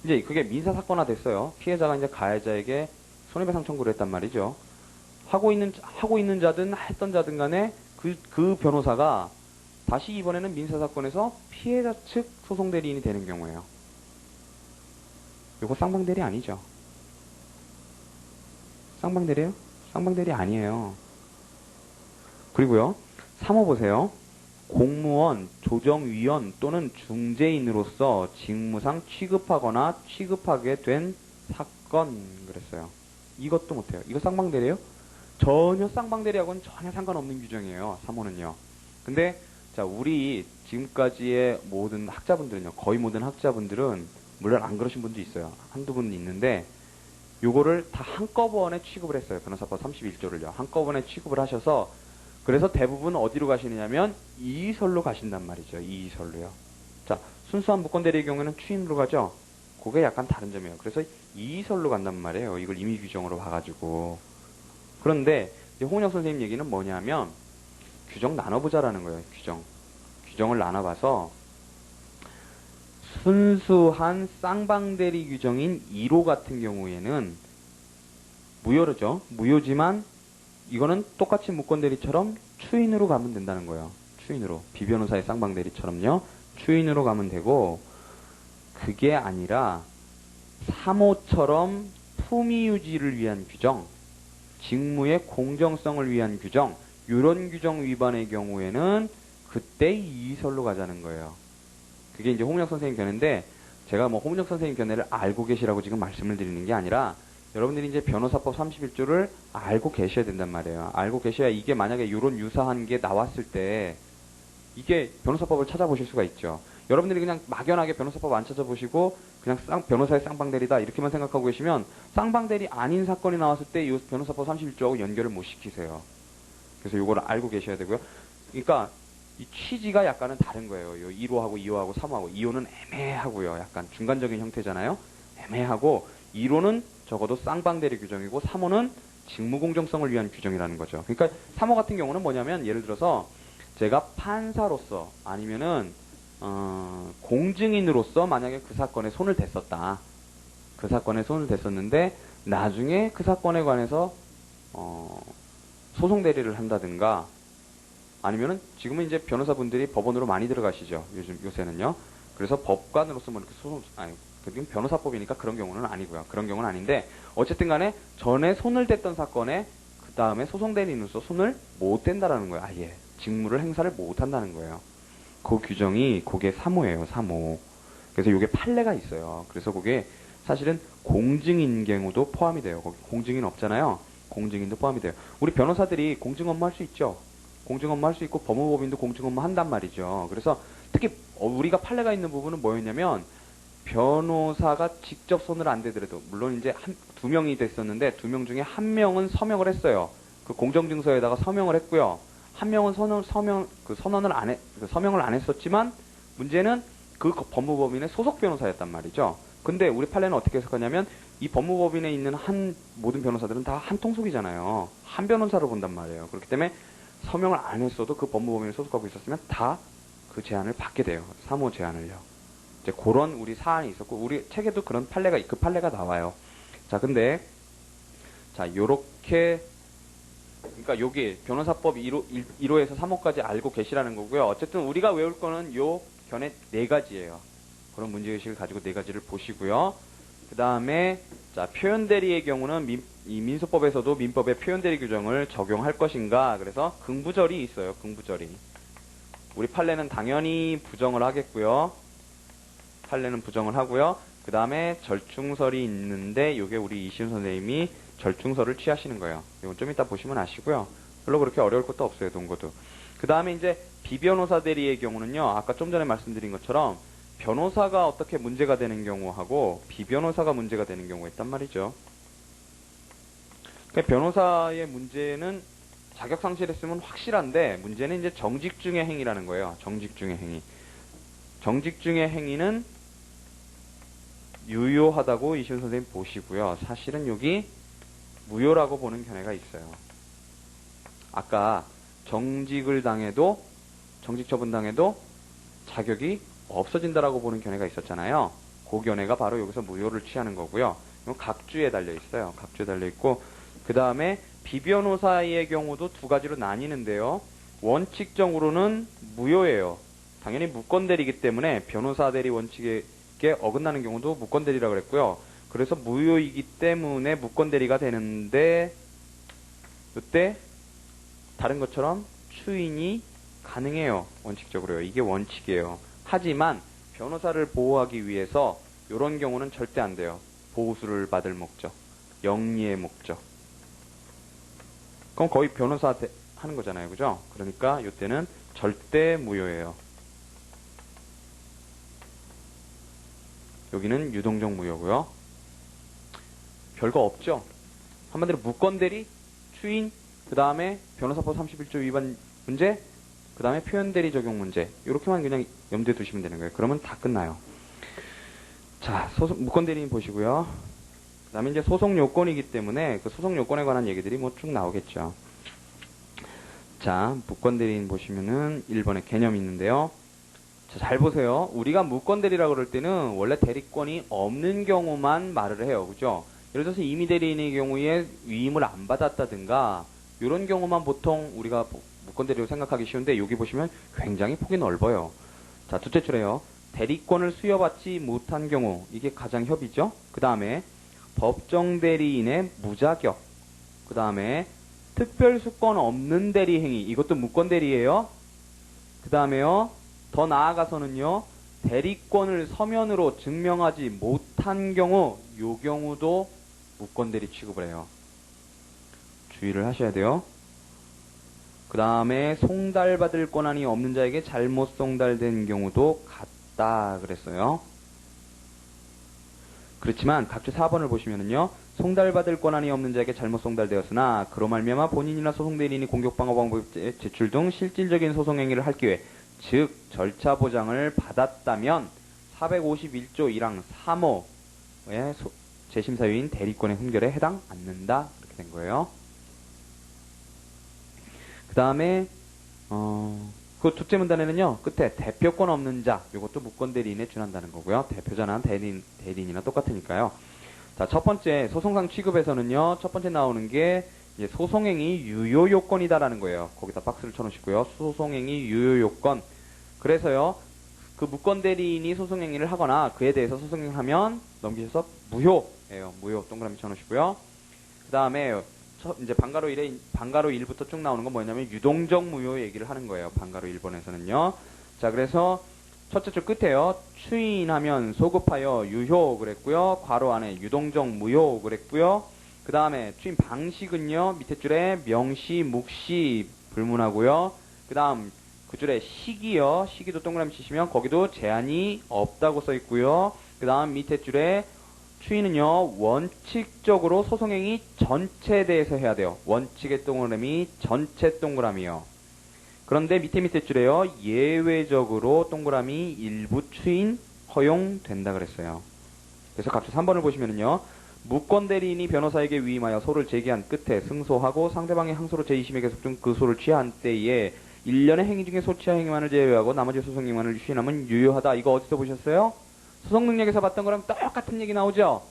Speaker 1: 이제 그게 민사사건화 됐어요. 피해자가 이제 가해자에게 손해배상 청구를 했단 말이죠. 하고 있는 자든 했던 자든 간에 그 변호사가 다시 이번에는 민사사건에서 피해자 측 소송대리인이 되는 경우예요. 이거 쌍방대리 아니죠. 쌍방대리요? 쌍방대리 아니에요. 그리고요. 3호 보세요. 공무원, 조정위원 또는 중재인으로서 직무상 취급하거나 취급하게 된 사건 그랬어요. 이것도 못해요. 이거 쌍방대리예요? 전혀 쌍방대리하고는 전혀 상관없는 규정이에요. 3호는요. 근데 자, 우리 지금까지의 모든 학자분들은요. 거의 모든 학자분들은 물론 안 그러신 분도 있어요. 한두 분 있는데 요거를 다 한꺼번에 취급을 했어요. 변호사법 31조를요. 한꺼번에 취급을 하셔서 그래서 대부분 어디로 가시느냐면 이의설로 가신단 말이죠. 이의설로요. 자, 순수한 무권 대리의 경우에는 추인으로 가죠. 그게 약간 다른 점이에요. 그래서 이설로 간단 말이에요. 이걸 임의 규정으로 봐가지고. 그런데 이제 홍은혁 선생님 얘기는 뭐냐면 규정 나눠보자라는 거예요. 규정을 나눠봐서 순수한 쌍방대리 규정인 2로 같은 경우에는 무효죠. 무효지만 이거는 똑같이 무권대리처럼 추인으로 가면 된다는 거예요. 추인으로. 비변호사의 쌍방대리처럼요. 추인으로 가면 되고 그게 아니라 3호처럼 품위유지를 위한 규정, 직무의 공정성을 위한 규정, 이런 규정 위반의 경우에는 그때 이설로 가자는 거예요. 그게 이제 홍문혁 선생님 견해인데 제가 뭐 홍문혁 선생님 견해를 알고 계시라고 지금 말씀을 드리는 게 아니라 여러분들이 이제 변호사법 31조를 알고 계셔야 된단 말이에요. 알고 계셔야 이게 만약에 이런 유사한 게 나왔을 때 이게 변호사법을 찾아보실 수가 있죠. 여러분들이 그냥 막연하게 변호사법 안 찾아보시고 그냥 변호사의 쌍방대리다 이렇게만 생각하고 계시면 쌍방대리 아닌 사건이 나왔을 때 이 변호사법 31조하고 연결을 못 시키세요. 그래서 이걸 알고 계셔야 되고요. 그러니까 이 취지가 약간은 다른 거예요. 요 1호하고 2호하고 3호하고 2호는 애매하고요. 약간 중간적인 형태잖아요. 애매하고 2호는 적어도 쌍방대리 규정이고 3호는 직무공정성을 위한 규정이라는 거죠. 그러니까 3호 같은 경우는 뭐냐면 예를 들어서 제가 판사로서 아니면은 공증인으로서 만약에 그 사건에 손을 댔었다. 그 사건에 손을 댔었는데 나중에 그 사건에 관해서 소송 대리를 한다든가 아니면은 지금은 이제 변호사분들이 법원으로 많이 들어가시죠. 요새는요. 그래서 법관으로서 뭐 이렇게 그건 변호사법이니까 그런 경우는 아니고요. 그런 경우는 아닌데 어쨌든 간에 전에 손을 댔던 사건에 그 다음에 소송 대리인으로서 손을 못 댄다라는 거예요. 아예 직무를 행사를 못 한다는 거예요. 그 규정이 그게 3호예요. 3호. 그래서 이게 판례가 있어요. 그래서 그게 사실은 공증인 경우도 포함이 돼요. 거기 공증인 없잖아요. 공증인도 포함이 돼요. 우리 변호사들이 공증 업무 할 수 있죠. 공증 업무 할 수 있고 법무법인도 공증 업무 한단 말이죠. 그래서 특히 우리가 판례가 있는 부분은 뭐였냐면 변호사가 직접 손을 안 대더라도 물론 이제 두 명이 됐었는데 두 명 중에 한 명은 서명을 했어요. 그 공정증서에다가 서명을 했고요. 한 명은 서명을 안 했었지만 문제는 그 법무법인의 소속 변호사였단 말이죠. 근데 우리 판례는 어떻게 해석하냐면 이 법무법인에 있는 모든 변호사들은 다 한 통속이잖아요. 한 변호사로 본단 말이에요. 그렇기 때문에 서명을 안 했어도 그 법무법인에 소속하고 있었으면 다 그 제한을 받게 돼요. 3호 제한을요. 이제 그런 우리 사안이 있었고 우리 책에도 그런 그 판례가 나와요. 자, 근데 요렇게 그러니까 여기 변호사법 1호에서 3호까지 알고 계시라는 거고요. 어쨌든 우리가 외울 거는 요 견해 4가지예요. 그런 문제의식을 가지고 4가지를 보시고요. 그 다음에 표현대리의 경우는 이 민소법에서도 민법의 표현대리 규정을 적용할 것인가. 그래서 긍부절이 있어요. 긍부절이. 우리 판례는 당연히 부정을 하겠고요. 판례는 부정을 하고요. 그 다음에 절충설이 있는데 이게 우리 이시훈 선생님이 절충설을 취하시는 거예요. 이건 좀 이따 보시면 아시고요. 별로 그렇게 어려울 것도 없어요. 동거도. 그 다음에 이제 비변호사 대리의 경우는요. 아까 좀 전에 말씀드린 것처럼 변호사가 어떻게 문제가 되는 경우하고 비변호사가 문제가 되는 경우가 있단 말이죠. 그러니까 변호사의 문제는 자격 상실했으면 확실한데 문제는 이제 정직중의 행위라는 거예요. 정직중의 행위. 정직중의 행위는 유효하다고 이시훈 선생님 보시고요. 사실은 여기 무효라고 보는 견해가 있어요. 아까 정직을 당해도 정직 처분 당해도 자격이 없어진다라고 보는 견해가 있었잖아요. 그 견해가 바로 여기서 무효를 취하는 거고요. 이건 각주에 달려 있어요. 각주에 달려 있고 그 다음에 비변호사의 경우도 2가지로 나뉘는데요. 원칙적으로는 무효예요. 당연히 무권대리이기 때문에 변호사 대리 원칙에 어긋나는 경우도 무권대리라고 그랬고요. 그래서 무효이기 때문에 무권대리가 되는데 이때 다른 것처럼 추인이 가능해요. 원칙적으로요. 이게 원칙이에요. 하지만 변호사를 보호하기 위해서 이런 경우는 절대 안 돼요. 보호수를 받을 목적, 영리의 목적. 그럼 거의 변호사 하는 거잖아요. 그죠? 그러니까 이때는 절대 무효예요. 여기는 유동적 무효고요. 별거 없죠. 한마디로 무권대리, 추인, 그 다음에 변호사법 31조 위반 문제 그 다음에 표현대리 적용 문제. 이렇게만 그냥 염두에 두시면 되는 거예요. 그러면 다 끝나요. 자, 무권대리인 보시고요. 그 다음에 이제 소송 요건이기 때문에 그 소송 요건에 관한 얘기들이 뭐 쭉 나오겠죠. 자, 무권대리인 보시면은 1번에 개념이 있는데요. 자, 잘 보세요. 우리가 무권대리라고 그럴 때는 원래 대리권이 없는 경우만 말을 해요. 그죠? 예를 들어서 임의대리인의 경우에 위임을 안 받았다든가 이런 경우만 보통 우리가 무권대리로 생각하기 쉬운데 여기 보시면 굉장히 폭이 넓어요. 자, 둘째 줄에요. 대리권을 수여받지 못한 경우 이게 가장 협의죠. 그 다음에 법정대리인의 무자격, 그 다음에 특별수권 없는 대리행위, 이것도 무권대리예요. 그 다음에요, 더 나아가서는요, 대리권을 서면으로 증명하지 못한 경우, 요 경우도 무권대리 취급을 해요. 주의를 하셔야 돼요. 그 다음에 송달받을 권한이 없는 자에게 잘못 송달된 경우도 같다 그랬어요. 그렇지만 각주 4번을 보시면은요, 송달받을 권한이 없는 자에게 잘못 송달되었으나 그로 말미암아 본인이나 소송대리인이 공격방어 방법 제출 등 실질적인 소송행위를 할 기회, 즉 절차 보장을 받았다면 451조 1항 3호의 재심사유인 대리권의 흠결에 해당 않는다. 이렇게 된 거예요. 그 다음에 그 둘째 문단에는요, 끝에 대표권 없는 자, 이것도 무권대리인에 준한다는 거고요. 대표자나 대리인이나 똑같으니까요. 자, 첫 번째 소송상 취급에서는요, 첫 번째 나오는 게 이제 소송행위 유효 요건이다라는 거예요. 거기다 박스를 쳐놓으시고요. 소송행위 유효 요건. 그래서요, 그 무권대리인이 소송행위를 하거나 그에 대해서 소송행위를 하면 넘기셔서 무효예요. 무효 동그라미 쳐놓으시고요. 그 다음에 이제 방가로 1부터 쭉 나오는 건 뭐냐면 유동적 무효 얘기를 하는 거예요. 방가로 1번에서는요. 자, 그래서 첫째 줄 끝에요. 추인하면 소급하여 유효 그랬고요. 괄호 안에 유동적 무효 그랬고요. 그 다음에 추인 방식은요. 밑에 줄에 명시, 묵시 불문하고요. 그 다음 그 줄에 시기요. 시기도 동그라미 치시면 거기도 제한이 없다고 써 있고요. 그 다음 밑에 줄에 추인은요, 원칙적으로 소송행위 전체에 대해서 해야 돼요. 원칙의 동그라미, 전체 동그라미요. 그런데 밑에 줄에요, 예외적으로 동그라미 일부 추인 허용된다 그랬어요. 그래서 각주 3번을 보시면은요, 무권대리인이 변호사에게 위임하여 소를 제기한 끝에 승소하고 상대방의 항소로 제2심에 계속 중 그 소를 취한 때에 1년의 행위 중에 소취하 행위만을 제외하고 나머지 소송행위만을 추인하면 유효하다. 이거 어디서 보셨어요? 소송능력에서 봤던 거랑 똑같은 얘기 나오죠?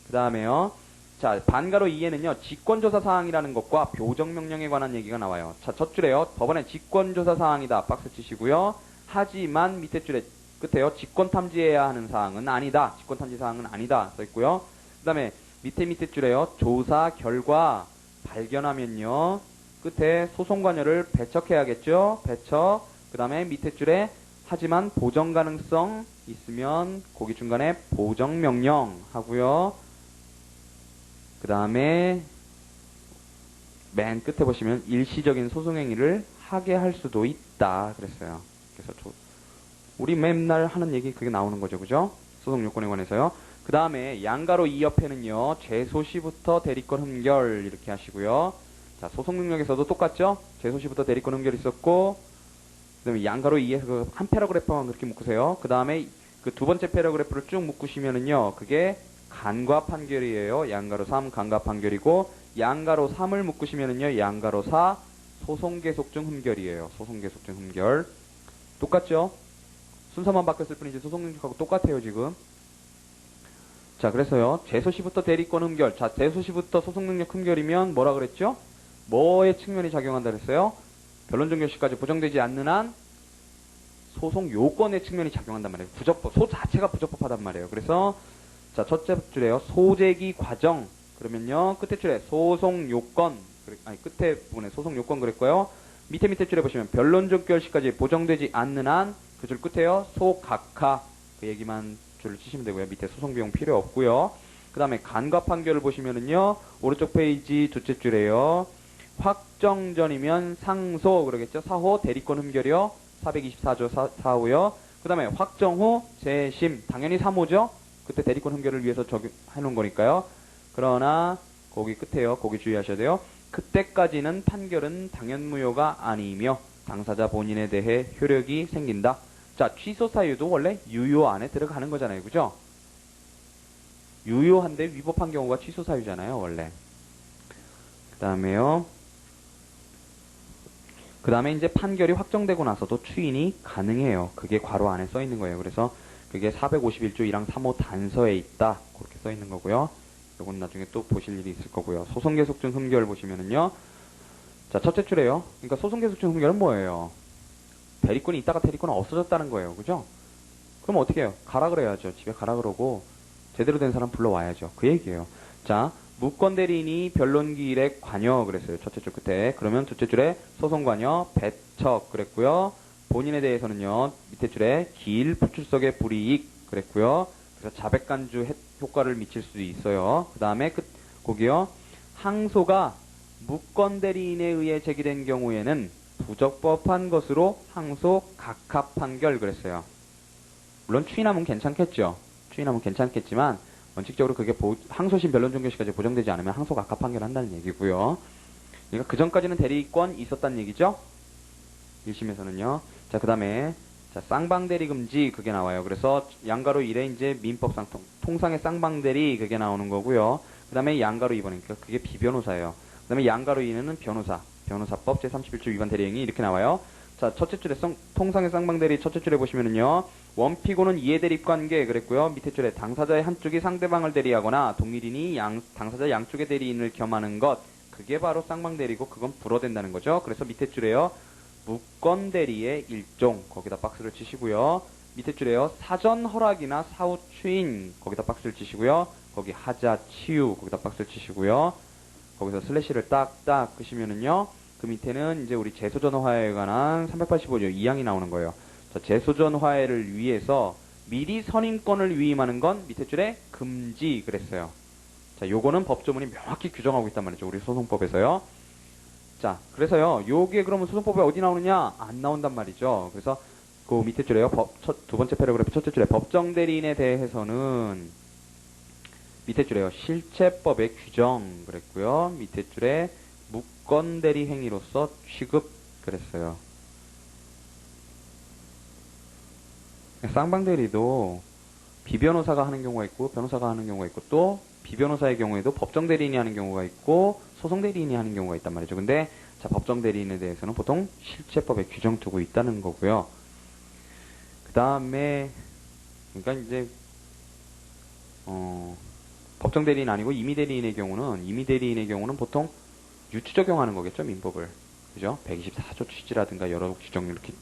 Speaker 1: 그 다음에요. 자, 반가로 2에는요, 직권조사 사항이라는 것과 교정명령에 관한 얘기가 나와요. 자, 첫 줄에요. 법원의 직권조사 사항이다. 박스 치시고요. 하지만 밑에 줄에 끝에요. 직권탐지해야 하는 사항은 아니다. 직권탐지 사항은 아니다. 써 있고요. 그 다음에 밑에 줄에요. 조사 결과 발견하면요. 끝에 소송관여를 배척해야겠죠? 배척. 그 다음에 밑에 줄에 하지만 보정 가능성 있으면 거기 중간에 보정명령 하고요. 그 다음에 맨 끝에 보시면 일시적인 소송행위를 하게 할 수도 있다 그랬어요. 그래서 우리 맨날 하는 얘기 그게 나오는 거죠. 그죠? 소송요건에 관해서요. 그 다음에 양가로 2 옆에는요. 제소시부터 대리권 흠결 이렇게 하시고요. 자, 소송능력에서도 똑같죠? 제소시부터 대리권 흠결 있었고 그 다음에 양가로 2에서 그 한 패러그래프만 그렇게 묶으세요. 그 다음에 그 두 번째 패러그래프를 쭉 묶으시면은요. 그게 간과 판결이에요. 양가로 3 간과 판결이고 양가로 3을 묶으시면은요. 양가로 4 소송 계속 중 흠결이에요. 소송 계속 중 흠결. 똑같죠? 순서만 바뀌었을 뿐이지 소송 능력하고 똑같아요, 지금. 자, 그래서요. 제소시부터 대리권 흠결. 자, 제소시부터 소송 능력 흠결이면 뭐라 그랬죠? 뭐의 측면이 작용한다 그랬어요? 변론적 결시까지 보정되지 않는 한 소송 요건의 측면이 작용한단 말이에요. 부적법, 소 자체가 부적법하단 말이에요. 그래서 자, 첫째 줄에요. 소제기 과정. 그러면요. 끝에 줄에 소송 요건. 아니, 끝에 부분에 소송 요건 그랬고요. 밑에 줄에 보시면 변론적 결시까지 보정되지 않는 한 그 줄 끝에요. 소각하. 그 얘기만 줄을 치시면 되고요. 밑에 소송 비용 필요 없고요. 그 다음에 간과 판결을 보시면은요. 오른쪽 페이지 둘째 줄에요. 확정전이면 상소 그러겠죠. 사호 대리권 흠결이요. 424조 4호요. 그 다음에 확정 후 재심. 당연히 3호죠. 그때 대리권 흠결을 위해서 적용해 놓은 거니까요. 그러나 거기 끝에요. 거기 주의하셔야 돼요. 그때까지는 판결은 당연무효가 아니며 당사자 본인에 대해 효력이 생긴다. 자, 취소 사유도 원래 유효 안에 들어가는 거잖아요. 그죠? 유효한데 위법한 경우가 취소 사유잖아요. 원래. 그 다음에 이제 판결이 확정되고 나서도 추인이 가능해요. 그게 괄호 안에 써 있는 거예요. 그래서 그게 451조 1항 3호 단서에 있다. 그렇게 써 있는 거고요. 이건 나중에 또 보실 일이 있을 거고요. 소송계속중 흠결 보시면은요. 자, 첫째 줄에요. 그러니까 소송계속중 흠결은 뭐예요? 대리권이 있다가 대리권은 없어졌다는 거예요. 그죠? 그럼 어떻게 해요? 가라 그래야죠. 집에 가라 그러고 제대로 된 사람 불러와야죠. 그 얘기예요. 자, 무권대리인이 변론기일에 관여 그랬어요. 첫째 줄 끝에. 그러면 둘째 줄에 소송관여 배척 그랬고요. 본인에 대해서는요. 밑에 줄에 기일 불출석의 불이익 그랬고요. 그래서 자백간주 효과를 미칠 수도 있어요. 그 다음에 거기요. 항소가 무권대리인에 의해 제기된 경우에는 부적법한 것으로 항소 각하 판결 그랬어요. 물론 추인하면 괜찮겠죠. 추인하면 괜찮겠지만 원칙적으로 그게 항소심 변론 종료 시까지 보정되지 않으면 항소 각하 판결한다는 얘기고요. 그러니까 그 전까지는 대리권 있었다는 얘기죠. 1심에서는요. 자, 그 다음에 자, 쌍방대리 금지 그게 나와요. 그래서 양가로 1에 이제 민법상 통상의 쌍방대리 그게 나오는 거고요. 그 다음에 양가로 2번이니까 그게 비변호사예요. 그 다음에 양가로 2는 변호사법 제31조 위반 대리행위 이렇게 나와요. 자, 첫째 줄에 통상의 쌍방대리 첫째 줄에 보시면은요. 원피고는 이해대립관계 그랬고요. 밑에 줄에 당사자의 한쪽이 상대방을 대리하거나 동일인이 당사자 양쪽의 대리인을 겸하는 것 그게 바로 쌍방대리고 그건 불어된다는 거죠. 그래서 밑에 줄에요. 무권대리의 일종 거기다 박스를 치시고요. 밑에 줄에요. 사전 허락이나 사후 추인 거기다 박스를 치시고요. 거기 하자 치유 거기다 박스를 치시고요. 거기서 슬래시를 딱딱 끄시면은요. 그 밑에는 이제 우리 재소전 화해에 관한 385조 2항이 나오는 거예요. 자, 재소전 화해를 위해서 미리 선임권을 위임하는 건 밑에 줄에 금지 그랬어요. 자, 요거는 법조문이 명확히 규정하고 있단 말이죠. 우리 소송법에서요. 자, 그래서요. 요게 그러면 소송법에 어디 나오느냐? 안 나온단 말이죠. 그래서 그 밑에 줄에요. 두 번째 패러그래프 첫째 줄에 법정대리인에 대해서는 밑에 줄에요. 실체법의 규정 그랬고요. 밑에 줄에 무권대리 행위로서 취급 그랬어요. 쌍방대리도 비변호사가 하는 경우가 있고 변호사가 하는 경우가 있고 또 비변호사의 경우에도 법정대리인이 하는 경우가 있고 소송대리인이 하는 경우가 있단 말이죠. 근데 자, 법정대리인에 대해서는 보통 실체법에 규정 두고 있다는 거고요. 그 다음에 그러니까 이제 법정대리인 아니고 임의대리인의 경우는 보통 유추 적용하는 거겠죠. 민법을. 그죠? 124조 취지라든가 여러 규정 이렇게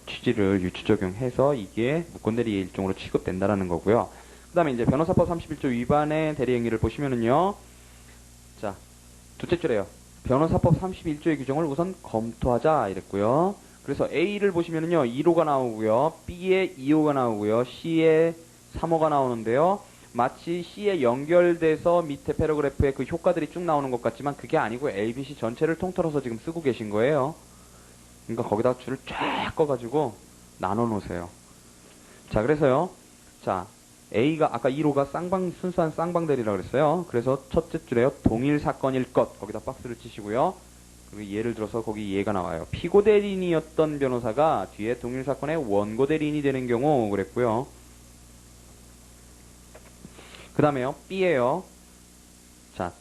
Speaker 1: 취지를 유추 적용해서 이게 무권대리의 일종으로 취급된다라는 거고요. 그 다음에 이제 변호사법 31조 위반의 대리행위를 보시면은요. 자, 둘째 줄에요. 변호사법 31조의 규정을 우선 검토하자 이랬고요. 그래서 A를 보시면은요. 2호가 나오고요. B에 2호가 나오고요. C에 3호가 나오는데요. 마치 C에 연결돼서 밑에 패러그래프에 그 효과들이 쭉 나오는 것 같지만 그게 아니고 ABC 전체를 통틀어서 지금 쓰고 계신 거예요. 그러니까 거기다가 줄을 쫙 꺼가지고 나눠 놓으세요. 자, 그래서요. 자, A가 아까 1호가 순수한 쌍방대리라고 그랬어요. 그래서 첫째 줄에요. 동일 사건일 것 거기다 박스를 치시고요. 그리고 예를 들어서 거기 예가 나와요. 피고 대리인이었던 변호사가 뒤에 동일 사건의 원고 대리인이 되는 경우 그랬고요. 그 다음에요. B예요. 자,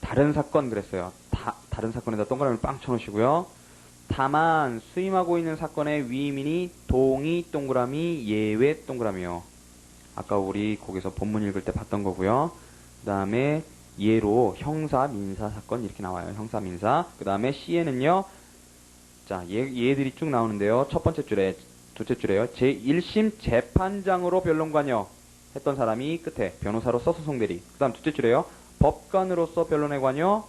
Speaker 1: 다른 사건 그랬어요. 다른 사건에다 동그라미를 빵 쳐놓으시고요. 다만 수임하고 있는 사건의 위임인이 동의 동그라미 예외 동그라미요. 아까 우리 거기서 본문 읽을 때 봤던 거고요. 그 다음에 예로 형사 민사 사건 이렇게 나와요. 형사 민사. 그 다음에 C에는요. 자, 얘들이 쭉 나오는데요. 첫 번째 줄에 둘째 줄에요. 제1심 재판장으로 변론관여 했던 사람이 끝에 변호사로서 소송대리. 그 다음 둘째 줄에요. 법관으로서 변론에 관여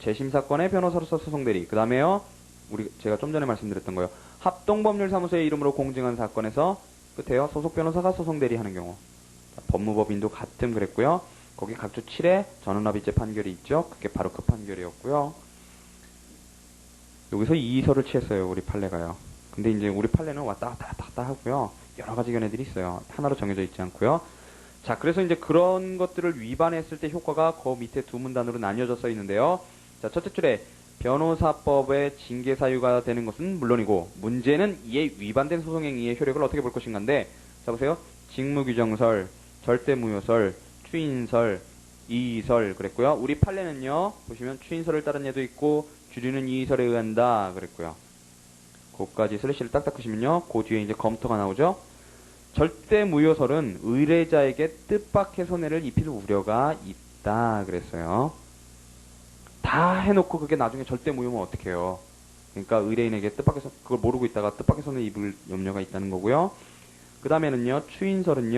Speaker 1: 재심사건의 변호사로서 소송대리. 그 다음에요. 제가 좀 전에 말씀드렸던 거요. 합동법률사무소의 이름으로 공증한 사건에서 끝에요. 소속 변호사가 소송대리 하는 경우. 자, 법무법인도 같음 그랬고요. 거기 각주 7회 전원합의체 판결이 있죠. 그게 바로 그 판결이었고요. 여기서 이의서를 취했어요. 우리 판례가요. 근데 이제 우리 판례는 왔다 갔다 하고요. 여러 가지 견해들이 있어요. 하나로 정해져 있지 않고요. 자, 그래서 이제 그런 것들을 위반했을 때 효과가 그 밑에 두 문단으로 나뉘어져 써 있는데요. 자, 첫째 줄에 변호사법의 징계 사유가 되는 것은 물론이고 문제는 이에 위반된 소송행위의 효력을 어떻게 볼 것인가인데 자 보세요. 직무규정설, 절대무효설, 추인설, 이의설 그랬고요. 우리 판례는요. 보시면 추인설을 따른 예도 있고 주류는 이의설에 의한다 그랬고요. 그까지 슬래시를 딱딱 끄시면요. 그 뒤에 이제 검토가 나오죠. 절대무효설은 의뢰자에게 뜻밖의 손해를 입힐 우려가 있다 그랬어요. 다 해놓고 그게 나중에 절대무효면 어떡해요. 그러니까 의뢰인에게 뜻밖의 그걸 모르고 있다가 뜻밖의 손해를 입을 염려가 있다는 거고요. 그 다음에는요. 추인설은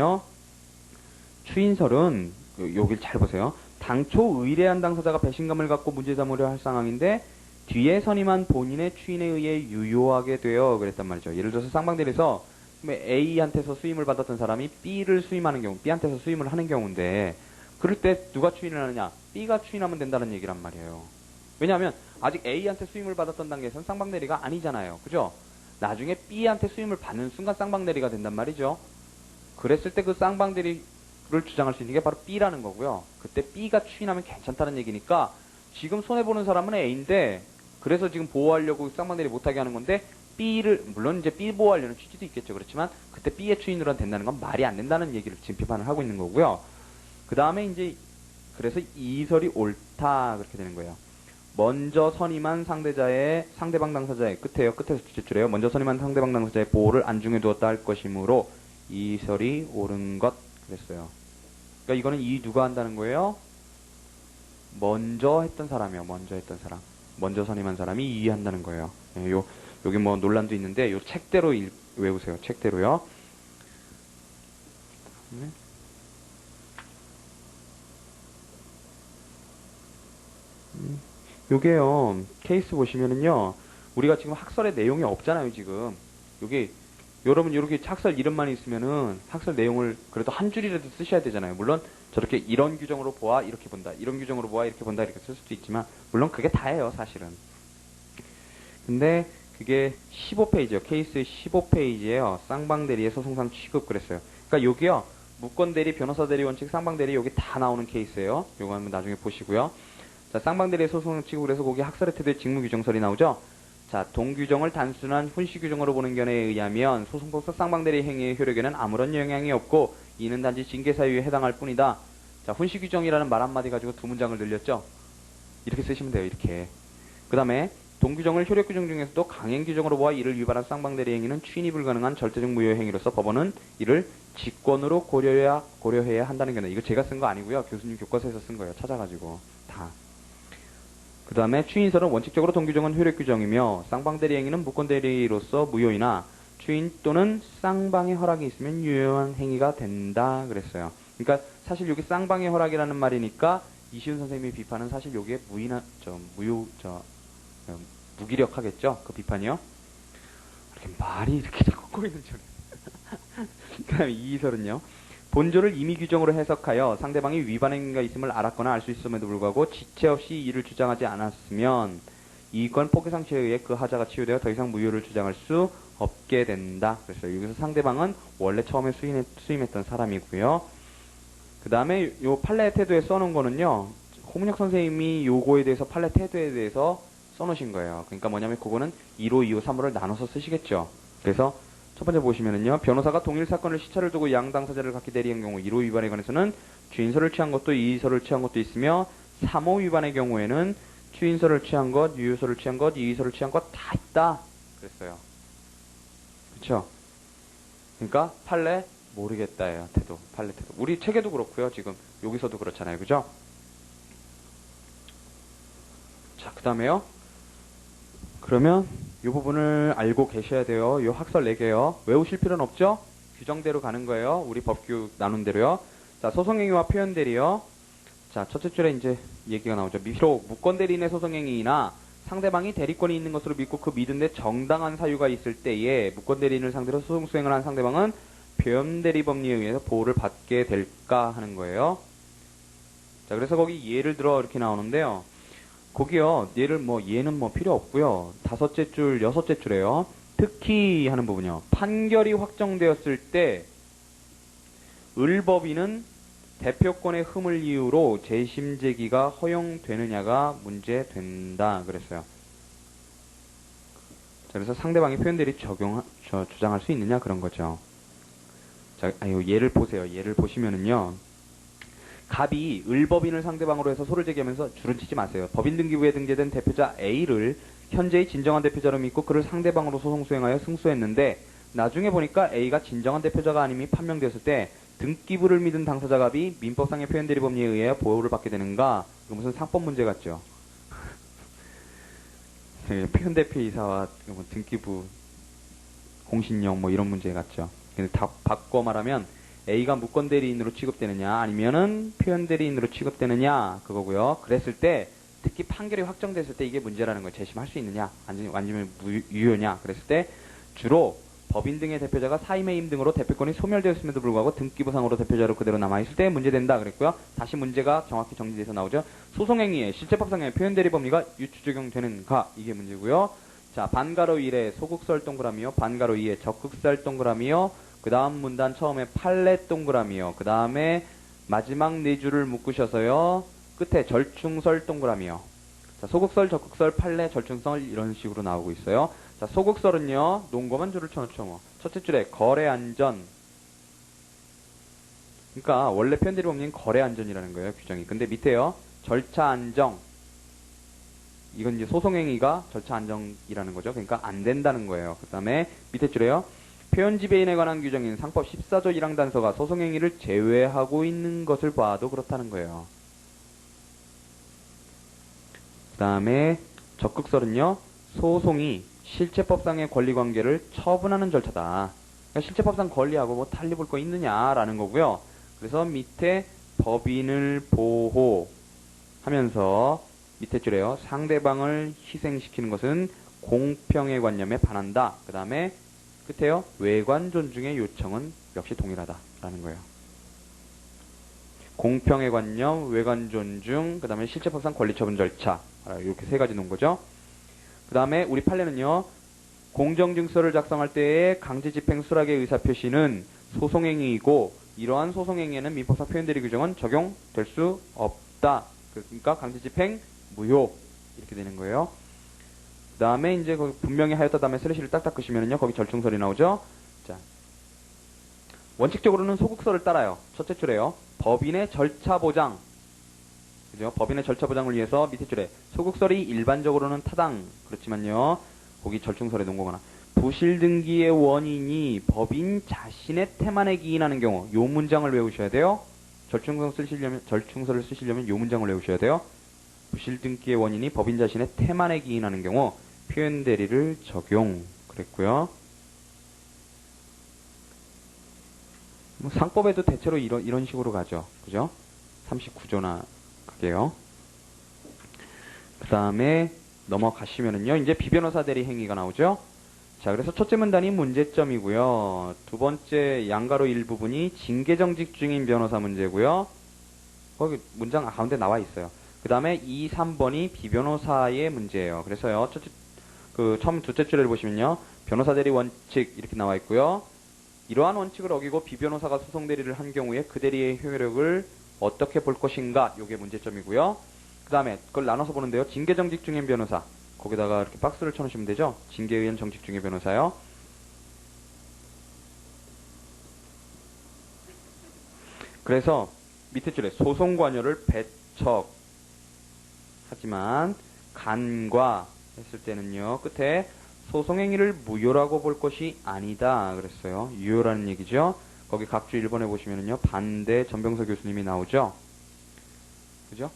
Speaker 1: 여길 잘 보세요. 당초 의뢰한 당사자가 배신감을 갖고 문제 삼으려 할 상황인데 뒤에 선임한 본인의 추인에 의해 유효하게 되어 그랬단 말이죠. 예를 들어서 쌍방대리에서 A한테서 수임을 받았던 사람이 B를 수임하는 경우, B한테서 수임을 하는 경우인데 그럴 때 누가 추인을 하느냐? B가 추인하면 된다는 얘기란 말이에요. 왜냐하면 아직 A한테 수임을 받았던 단계에서는 쌍방대리가 아니잖아요. 그죠? 나중에 B한테 수임을 받는 순간 쌍방대리가 된단 말이죠. 그랬을 때 그 쌍방대리를 주장할 수 있는 게 바로 B라는 거고요. 그때 B가 추인하면 괜찮다는 얘기니까 지금 손해보는 사람은 A인데 그래서 지금 보호하려고 쌍방대리 못하게 하는 건데 B를 물론 이제 B 보호하려는 취지도 있겠죠. 그렇지만 그때 B의 추인으로 된다는 건 말이 안 된다는 얘기를 지금 비판을 하고 있는 거고요. 그 다음에 이제 그래서 이의설이 옳다 그렇게 되는 거예요. 먼저 선임한 상대방 당사자의 끝에서 둘째 줄에요. 먼저 선임한 상대방 당사자의 보호를 안중에 두었다 할 것이므로 이의설이 옳은 것 그랬어요. 그러니까 이거는 이 누가 한다는 거예요? 먼저 했던 사람이요. 먼저 선임한 사람이 이의한다는 거예요. 예, 여기 뭐 논란도 있는데 요 책대로 외우세요. 책대로요. 요게요. 케이스 보시면은요. 우리가 지금 학설의 내용이 없잖아요, 지금. 여러분 이렇게 학설 이름만 있으면은 학설 내용을 그래도 한 줄이라도 쓰셔야 되잖아요. 물론 저렇게 이런 규정으로 보아 이렇게 본다. 이런 규정으로 보아 이렇게 본다. 이렇게 쓸 수도 있지만 물론 그게 다예요, 사실은. 근데 그게 15페이지요. 케이스 15페이지에요. 쌍방대리의 소송상 취급 그랬어요. 그러니까 여기요. 무권대리, 변호사대리 원칙, 쌍방대리 여기 다 나오는 케이스예요. 요거 한번 나중에 보시고요. 자, 쌍방대리의 소송 취급 그래서 거기 학설의 태도의 직무규정설이 나오죠. 자, 동규정을 단순한 훈시규정으로 보는 견해에 의하면 소송법상 쌍방대리 행위의 효력에는 아무런 영향이 없고 이는 단지 징계사유에 해당할 뿐이다. 자, 훈시규정이라는 말 한마디 가지고 두 문장을 늘렸죠. 이렇게 쓰시면 돼요. 이렇게. 그 다음에 동규정을 효력규정 중에서도 강행규정으로 보아 이를 위반한 쌍방대리 행위는 추인이 불가능한 절대적 무효 행위로서 법원은 이를 직권으로 고려해야 한다는 견해. 이거 제가 쓴 거 아니고요. 교수님 교과서에서 쓴 거예요. 찾아가지고 다. 그 다음에 추인설은 원칙적으로 동규정은 효력규정이며 쌍방대리 행위는 무권대리로서 무효이나 추인 또는 쌍방의 허락이 있으면 유효한 행위가 된다 그랬어요. 그러니까 사실 여기 쌍방의 허락이라는 말이니까 이시훈 선생님의 비판은 사실 여기에 무기력하겠죠. 그 비판이요. 이렇게 말이 이렇게 꺾고 있는 줄. 그 다음에 이의설은요. 본조를 임의 규정으로 해석하여 상대방이 위반 행위가 있음을 알았거나 알 수 있음에도 불구하고 지체 없이 이를 주장하지 않았으면 이익권 포기상치에 의해 그 하자가 치유되어 더 이상 무효를 주장할 수 없게 된다. 그랬어요. 여기서 상대방은 원래 처음에 수임했던 사람이고요. 그 다음에 요 판례 태도에 써놓은 거는요. 홍문혁 선생님이 요거에 대해서 판례 태도에 대해서 써놓으신 거예요. 그러니까 뭐냐면 그거는 1호, 2호, 3호를 나눠서 쓰시겠죠. 그래서 첫 번째 보시면은요. 변호사가 동일 사건을 시차를 두고 양 당사자를 각기 대리한 경우 1호 위반에 관해서는 주인설을 취한 것도 이의설을 취한 것도 있으며 3호 위반의 경우에는 추인설을 취한 것, 유효설을 취한 것, 이의설을 취한 것 다 있다. 그랬어요. 그쵸? 그러니까 판례 모르겠다예요. 태도. 판례 태도. 우리 책에도 그렇고요. 지금 여기서도 그렇잖아요. 그죠? 자, 그 다음에요. 그러면 이 부분을 알고 계셔야 돼요. 이 학설 4개요. 외우실 필요는 없죠? 규정대로 가는 거예요. 우리 법규 나눈 대로요. 자, 소송행위와 표현대리요. 자, 첫째 줄에 이제 얘기가 나오죠. 비록 무권대리인의 소송행위나 상대방이 대리권이 있는 것으로 믿고 그 믿은데 정당한 사유가 있을 때에 무권대리인을 상대로 소송 수행을 한 상대방은 표현대리법리에 의해서 보호를 받게 될까 하는 거예요. 자, 그래서 거기 예를 들어 이렇게 나오는데요. 거기요, 얘는 필요 없고요. 5째 줄, 6째 줄에요. 특히 하는 부분이요. 판결이 확정되었을 때, 을법인은 대표권의 흠을 이유로 재심 제기가 허용되느냐가 문제된다 그랬어요. 자, 그래서 상대방의 표현들이 주장할 수 있느냐 그런 거죠. 자, 예를 보세요. 예를 보시면은요. 갑이 을법인을 상대방으로 해서 소를 제기하면서 줄은 치지 마세요. 법인 등기부에 등재된 대표자 A를 현재의 진정한 대표자로 믿고 그를 상대방으로 소송 수행하여 승소했는데 나중에 보니까 A가 진정한 대표자가 아님이 판명되었을 때 등기부를 믿은 당사자 갑이 민법상의 표현대리 법리에 의해 보호를 받게 되는가? 이거 무슨 상법 문제 같죠? 표현대표이사와 등기부, 공신력 뭐 이런 문제 같죠? 근데 다 바꿔 말하면 A가 무권대리인으로 취급되느냐 아니면은 표현대리인으로 취급되느냐 그거고요. 그랬을 때 특히 판결이 확정됐을 때 이게 문제라는 거예요. 재심할 수 있느냐 아니면 유효냐 그랬을 때 주로 법인 등의 대표자가 사임의 임 등으로 대표권이 소멸되었음에도 불구하고 등기부상으로 대표자로 그대로 남아있을 때 문제된다 그랬고요. 다시 문제가 정확히 정리돼서 나오죠. 소송행위에 실제법상의 표현대리 법리가 유추적용되는가 이게 문제고요. 자, 반가로 1에 소극설 동그라미요. 반가로 2에 적극설 동그라미요. 그 다음 문단 처음에 판례 동그라미요. 그 다음에 마지막 네 줄을 묶으셔서요. 끝에 절충설 동그라미요. 자, 소극설, 적극설, 판례, 절충설 이런 식으로 나오고 있어요. 자, 소극설은요. 논거만 줄을 쳐놓죠. 뭐. 첫째 줄에 거래 안전. 그러니까 원래 표현대리 법리는 거래 안전이라는 거예요. 규정이. 근데 밑에요. 절차 안정. 이건 이제 소송행위가 절차 안정이라는 거죠. 그러니까 안 된다는 거예요. 그 다음에 밑에 줄에요. 표현 지배인에 관한 규정인 상법 14조 1항 단서가 소송행위를 제외하고 있는 것을 봐도 그렇다는 거예요. 그 다음에 적극설은요. 소송이 실체법상의 권리관계를 처분하는 절차다. 그러니까 실체법상 권리하고 뭐 달리 볼 거 있느냐라는 거고요. 그래서 밑에 법인을 보호하면서 밑에 줄에요. 상대방을 희생시키는 것은 공평의 관념에 반한다. 그 다음에 끝에요. 외관 존중의 요청은 역시 동일하다라는 거예요. 공평의 관념, 외관 존중, 그 다음에 실체법상 권리처분 절차 이렇게 세 가지 놓은 거죠. 그 다음에 우리 판례는요. 공정증서를 작성할 때의 강제집행 수락의 의사표시는 소송행위이고 이러한 소송행위에는 민법상 표현대리 규정은 적용될 수 없다. 그러니까 강제집행 무효 이렇게 되는 거예요. 그 다음에 이제 거기 분명히 하였다 다음에 슬래시를 딱딱 끄시면은요. 거기 절충설이 나오죠. 자, 원칙적으로는 소극설을 따라요. 첫째 줄에요. 법인의 절차 보장. 그죠? 법인의 절차 보장을 위해서 밑에 줄에 소극설이 일반적으로는 타당. 그렇지만요. 거기 절충설에 놓은 거거나 부실 등기의 원인이 법인 자신의 태만에 기인하는 경우 요 문장을 외우셔야 돼요. 절충설을 쓰시려면 요 문장을 외우셔야 돼요. 부실 등기의 원인이 법인 자신의 태만에 기인하는 경우 표현 대리를 적용 그랬고요. 뭐 상법에도 대체로 이런 식으로 가죠. 그죠? 39조나 그게요. 그 다음에 넘어가시면은요. 이제 비변호사 대리 행위가 나오죠. 자, 그래서 첫째 문단이 문제점이고요. 두 번째 양가로 1부분이 징계정직 중인 변호사 문제고요. 거기 문장 가운데 나와 있어요. 그 다음에 2, 3번이 비변호사의 문제예요. 그래서요. 처음 둘째 줄을 보시면요. 변호사 대리 원칙 이렇게 나와 있고요. 이러한 원칙을 어기고 비변호사가 소송 대리를 한 경우에 그 대리의 효력을 어떻게 볼 것인가? 요게 문제점이고요. 그 다음에 그걸 나눠서 보는데요. 징계정직 중인 변호사. 거기다가 이렇게 박스를 쳐놓으시면 되죠. 징계에 의한 정직 중인 변호사요. 그래서 밑에 줄에 소송 관여를 배척하지만 간과 했을 때는요. 끝에 소송행위를 무효라고 볼 것이 아니다 그랬어요. 유효라는 얘기죠. 거기 각주 1번에 보시면은요. 반대 전병서 교수님이 나오죠. 그죠?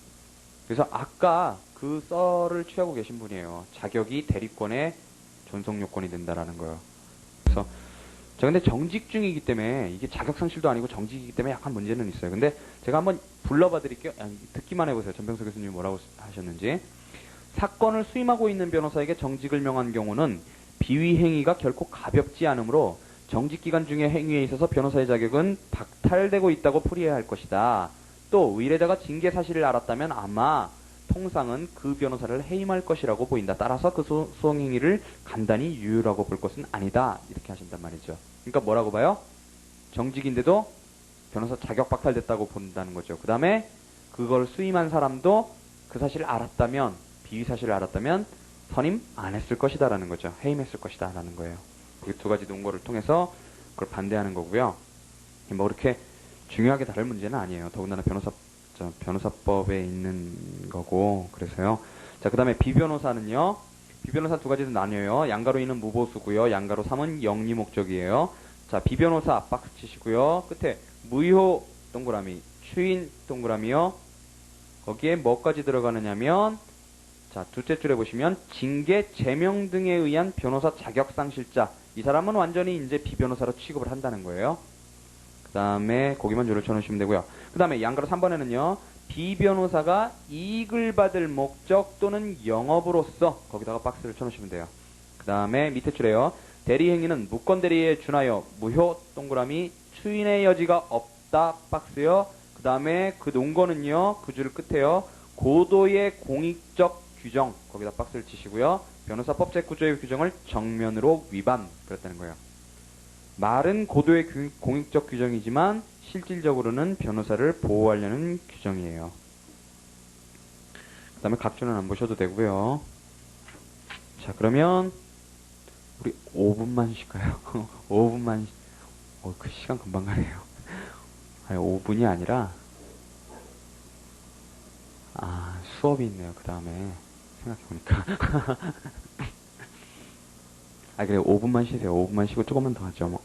Speaker 1: 그래서 아까 그 썰을 취하고 계신 분이에요. 자격이 대리권의 존속 요건이 된다라는 거예요. 그래서 저 근데 정직 중이기 때문에 이게 자격 상실도 아니고 정직이기 때문에 약간 문제는 있어요. 근데 제가 한번 불러봐 드릴게요. 듣기만 해보세요. 전병서 교수님이 뭐라고 하셨는지. 사건을 수임하고 있는 변호사에게 정직을 명한 경우는 비위 행위가 결코 가볍지 않으므로 정직 기간 중의 행위에 있어서 변호사의 자격은 박탈되고 있다고 풀이해야 할 것이다. 또 의뢰자가 징계 사실을 알았다면 아마 통상은 그 변호사를 해임할 것이라고 보인다. 따라서 그 소송 행위를 간단히 유효라고 볼 것은 아니다. 이렇게 하신단 말이죠. 그러니까 뭐라고 봐요? 정직인데도 변호사 자격 박탈됐다고 본다는 거죠. 그 다음에 그걸 수임한 사람도 그 사실을 알았다면, 비위 사실을 알았다면 선임 안 했을 것이다라는 거죠. 해임했을 것이다라는 거예요. 그 두 가지 논거를 통해서 그걸 반대하는 거고요. 뭐 그렇게 중요하게 다를 문제는 아니에요. 더군다나 변호사법에 있는 거고, 그래서요. 자, 그 다음에 비변호사는요. 비변호사 두 가지로 나뉘어요. 양가로 인은 무보수고요. 양가로 3은 영리 목적이에요. 자, 비변호사 박스 치시고요. 끝에 무효 동그라미, 추인 동그라미요. 거기에 뭐까지 들어가느냐면, 자, 둘째 줄에 보시면 징계, 제명 등에 의한 변호사 자격 상실자. 이 사람은 완전히 이제 비변호사로 취급을 한다는 거예요. 그 다음에 거기만 줄을 쳐놓으시면 되고요. 그 다음에 양가로 3번에는요. 비변호사가 이익을 받을 목적 또는 영업으로서 거기다가 박스를 쳐놓으시면 돼요. 그 다음에 밑에 줄에요. 대리행위는 무건대리에 준하여 무효 동그라미 추인의 여지가 없다 박스요. 그 다음에 그 논거는요. 그 줄 끝에요. 고도의 공익적 규정 거기다 박스를 치시고요. 변호사법 제9조의 규정을 정면으로 위반 그랬다는 거예요. 말은 고도의 공익적 규정이지만 실질적으로는 변호사를 보호하려는 규정이에요. 그 다음에 각주는 안 보셔도 되고요. 자, 그러면 우리 5분만 쉴까요? 5분만 그 시간 금방 가네요. 아니 5분이 아니라 수업이 있네요. 그 다음에 생각해보니까 그래 5분만 쉬세요. 5분만 쉬고 조금만 더 하죠 뭐.